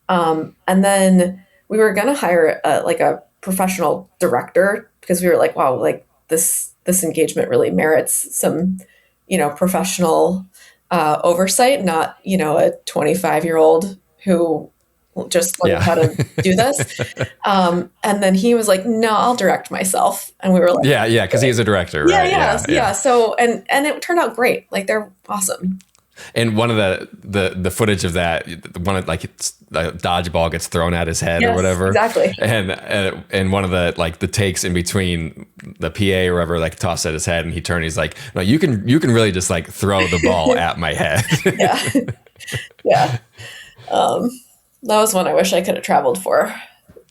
And then we were going to hire a professional director because we were like, wow, like this engagement really merits some, professional oversight, not, a 25-year-old who just learned how to do this. And then he was like, no, I'll direct myself. And we were like, yeah, because he's a director, right? Yeah. So, and it turned out great. Like they're awesome. And one of the footage of that, one of like the dodgeball gets thrown at his head or whatever, exactly. And one of the like the takes in between the PA or whatever like tossed at his head, and he turned, he's like, no, you can really just like throw the ball at my head. Yeah. That was one I wish I could have traveled for.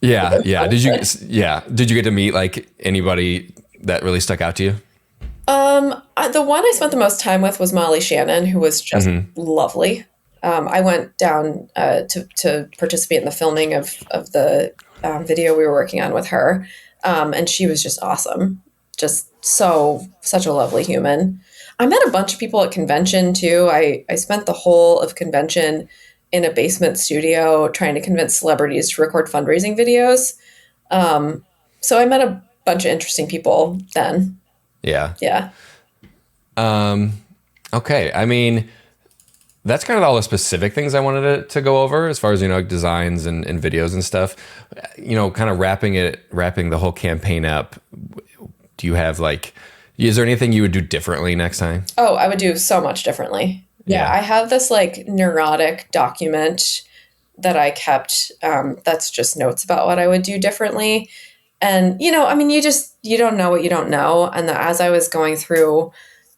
Yeah. Did you get to meet like anybody that really stuck out to you? The one I spent the most time with was Molly Shannon, who was just lovely. I went down to participate in the filming of the video we were working on with her, and she was just awesome. Just such a lovely human. I met a bunch of people at convention too. I spent the whole of convention in a basement studio trying to convince celebrities to record fundraising videos. So I met a bunch of interesting people then. Yeah. Okay. I mean, that's kind of all the specific things I wanted to go over as far as, designs and videos and stuff, kind of wrapping the whole campaign up. Do you have is there anything you would do differently next time? Oh, I would do so much differently. Yeah. I have this like neurotic document that I kept, that's just notes about what I would do differently. And, you don't know what you don't know. And as I was going through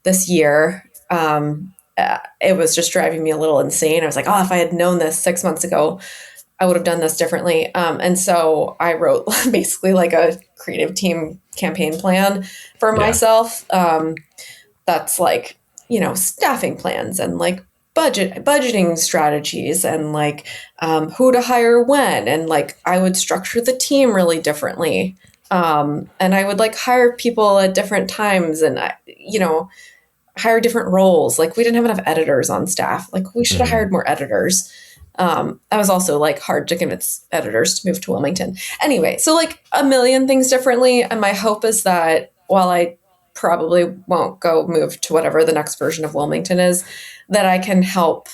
this year, it was just driving me a little insane. I was like, oh, if I had known this 6 months ago, I would have done this differently. And so I wrote basically like a creative team campaign plan for myself. That's like, staffing plans and like budgeting strategies and like who to hire when. And like I would structure the team really differently. And I would like hire people at different times and, hire different roles. Like we didn't have enough editors on staff. Like we should have hired more editors. That was also like hard to convince editors to move to Wilmington. Anyway, so like a million things differently. And my hope is that while I probably won't go move to whatever the next version of Wilmington is, that I can help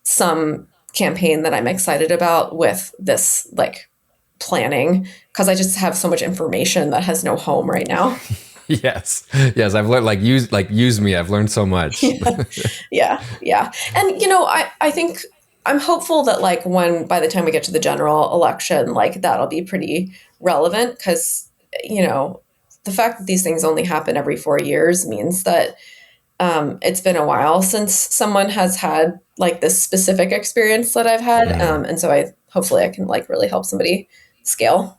some campaign that I'm excited about with this like planning, because I just have so much information that has no home right now. Yes. I've learned use me. I've learned so much. Yeah. And I think I'm hopeful that like by the time we get to the general election, like that'll be pretty relevant because, the fact that these things only happen every 4 years means that it's been a while since someone has had like this specific experience that I've had. And so hopefully I can like really help somebody scale.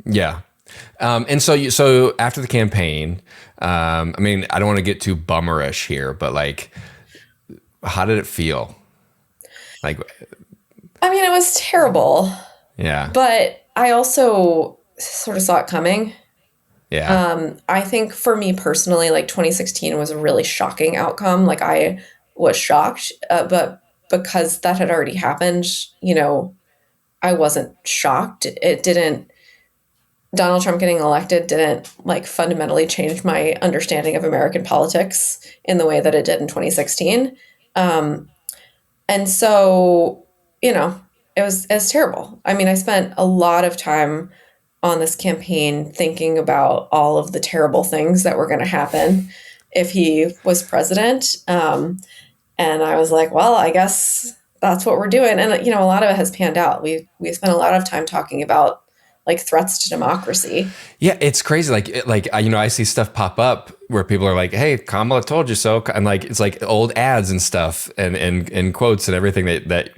Yeah. And so after the campaign, I mean, I don't want to get too bummerish here, but like, how did it feel? Like, I mean, it was terrible, yeah, but I also sort of saw it coming. yeah, I think for me personally, like 2016 was a really shocking outcome. Like I was shocked, but because that had already happened, you know, I wasn't shocked. It didn't, Donald Trump getting elected didn't like fundamentally change my understanding of American politics in the way that it did in 2016. Um, and so, you know, it was terrible. I mean, I spent a lot of time on this campaign thinking about all of the terrible things that were going to happen if he was president. And I was like, well, I guess that's what we're doing. And you know, a lot of it has panned out. We spent a lot of time talking about like threats to democracy. yeah. It's crazy. I see stuff pop up where people are like, "Hey, Kamala told you so," and like it's like old ads and stuff and quotes and everything that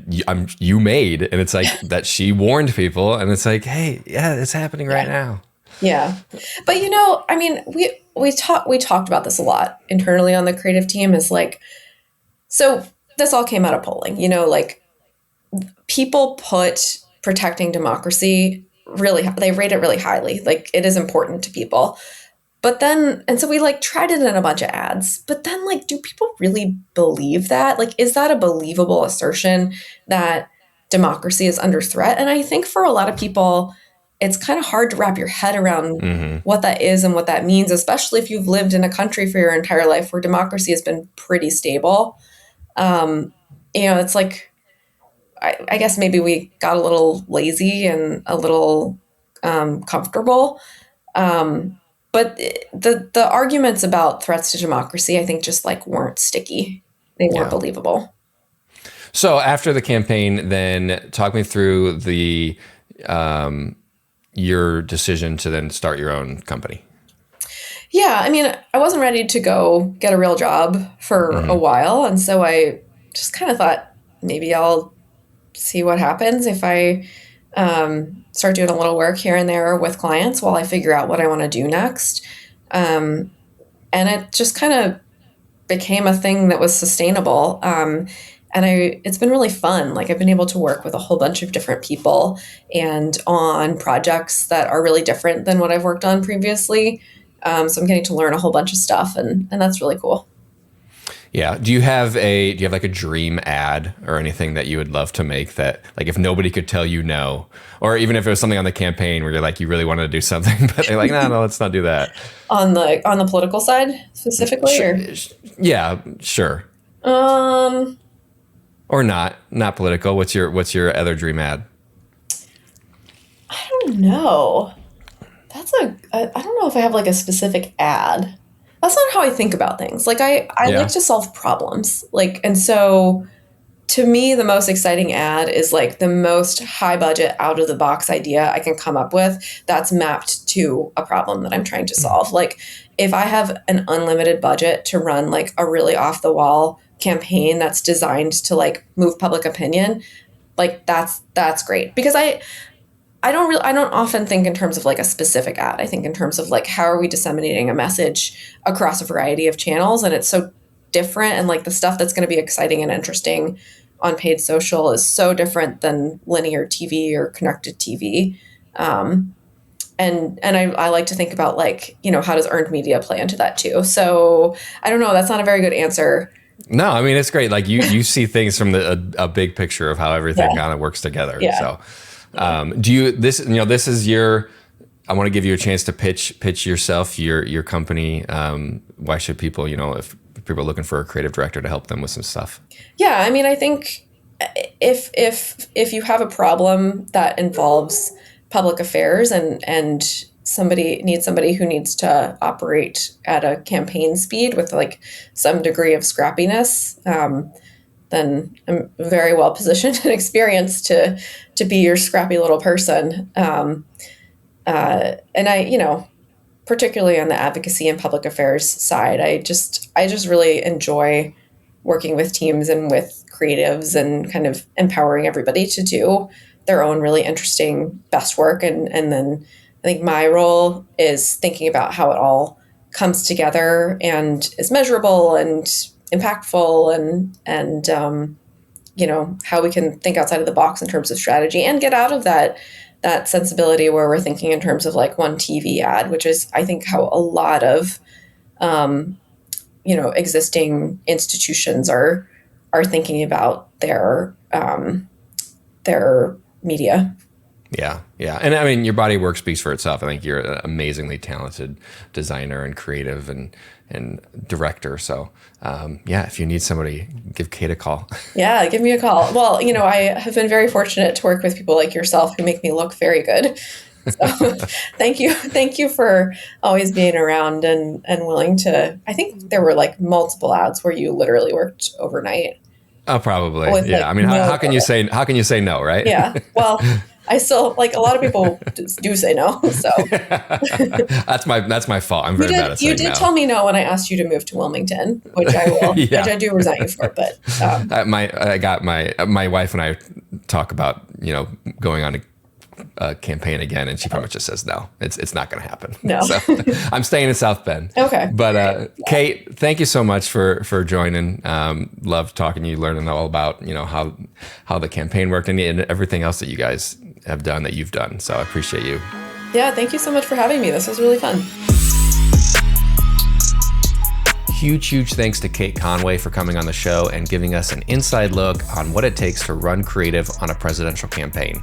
you made, and it's like that she warned people, and it's like, "Hey, yeah, it's happening right now." Yeah. But you know, I mean, we talked about this a lot internally on the creative team is like, so this all came out of polling, you know, like people put protecting democracy really, they rate it really highly. Like it is important to people. But then, and so we like tried it in a bunch of ads, but then like, do people really believe that? Like, is that a believable assertion that democracy is under threat? And I think for a lot of people, it's kind of hard to wrap your head around what that is and what that means, especially if you've lived in a country for your entire life where democracy has been pretty stable. Um, you know, it's like, I guess maybe we got a little lazy and a little comfortable. But the arguments about threats to democracy, I think, just like weren't sticky. They weren't Yeah. believable. So after the campaign, then talk me through the your decision to then start your own company. Yeah, I mean, I wasn't ready to go get a real job for a while, and so I just kind of thought maybe I'll see what happens if I start doing a little work here and there with clients while I figure out what I want to do next. And it just kind of became a thing that was sustainable. And it's been really fun. Like I've been able to work with a whole bunch of different people and on projects that are really different than what I've worked on previously. So I'm getting to learn a whole bunch of stuff, and that's really cool. Yeah. Do you have like a dream ad or anything that you would love to make that like if nobody could tell you no, or even if it was something on the campaign where you're like you really wanted to do something, but they're like, no, let's not do that. On the political side specifically, or Yeah, sure. um, Or not political. What's your other dream ad? I don't know. I don't know if I have like a specific ad. That's not how I think about things. Like I Yeah. like to solve problems. Like, and so to me, the most exciting ad is like the most high budget out of the box idea I can come up with that's mapped to a problem that I'm trying to solve. Like if I have an unlimited budget to run like a really off the wall campaign that's designed to like move public opinion, like that's great because I don't often think in terms of like a specific ad. I think in terms of like how are we disseminating a message across a variety of channels, and it's so different, and like the stuff that's going to be exciting and interesting on paid social is so different than linear TV or connected TV. And I like to think about like, you know, how does earned media play into that too? So I don't know. That's not a very good answer. No, I mean it's great. Like you see things from a big picture of how everything Yeah. kind of works together. Yeah. So, do you this this is your? I want to give you a chance to pitch yourself, your company. Why should people, if people are looking for a creative director to help them with some stuff? Yeah, I mean, I think if you have a problem that involves public affairs and somebody who needs to operate at a campaign speed with like some degree of scrappiness, then I'm very well positioned and experienced to be your scrappy little person. And particularly on the advocacy and public affairs side, I just really enjoy working with teams and with creatives and kind of empowering everybody to do their own really interesting best work and then I think my role is thinking about how it all comes together and is measurable and impactful, and how we can think outside of the box in terms of strategy and get out of that sensibility where we're thinking in terms of like one TV ad, which is, I think, how a lot of existing institutions are thinking about their media. Yeah. And I mean, your body of work speaks for itself. I think you're an amazingly talented designer and creative and director. So, if you need somebody, give Kate a call. Yeah, give me a call. Well, I have been very fortunate to work with people like yourself who make me look very good. So thank you for always being around and willing to. I think there were like multiple ads where you literally worked overnight. Oh, probably. Yeah. Like, I mean, how can you say no, right? Yeah. Well, I still, like, a lot of people do say no. So that's my fault. I'm very bad at saying no. You did tell me no when I asked you to move to Wilmington, which I will, which I do resent you for. But my wife and I talk about going on a campaign again, and she pretty much just says no. It's not going to happen. No. So I'm staying in South Bend. Okay. But Kate, thank you so much for joining. Loved talking to you, learning all about how the campaign worked and everything else that you guys have done, that you've done. So I appreciate you. Yeah, thank you so much for having me. This was really fun. Huge thanks to Kate Conway for coming on the show and giving us an inside look on what it takes to run creative on a presidential campaign,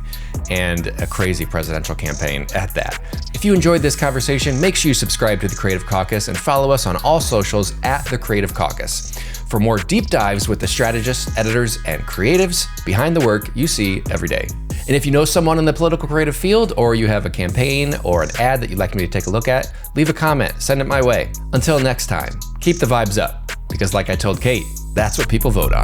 and a crazy presidential campaign at that. If you enjoyed this conversation, make sure you subscribe to the Creative Caucus and follow us on all socials at the Creative Caucus for more deep dives with the strategists, editors, and creatives behind the work you see every day. And if you know someone in the political creative field, or you have a campaign or an ad that you'd like me to take a look at, leave a comment, send it my way. Until next time, keep the vibes up, because like I told Kate, that's what people vote on.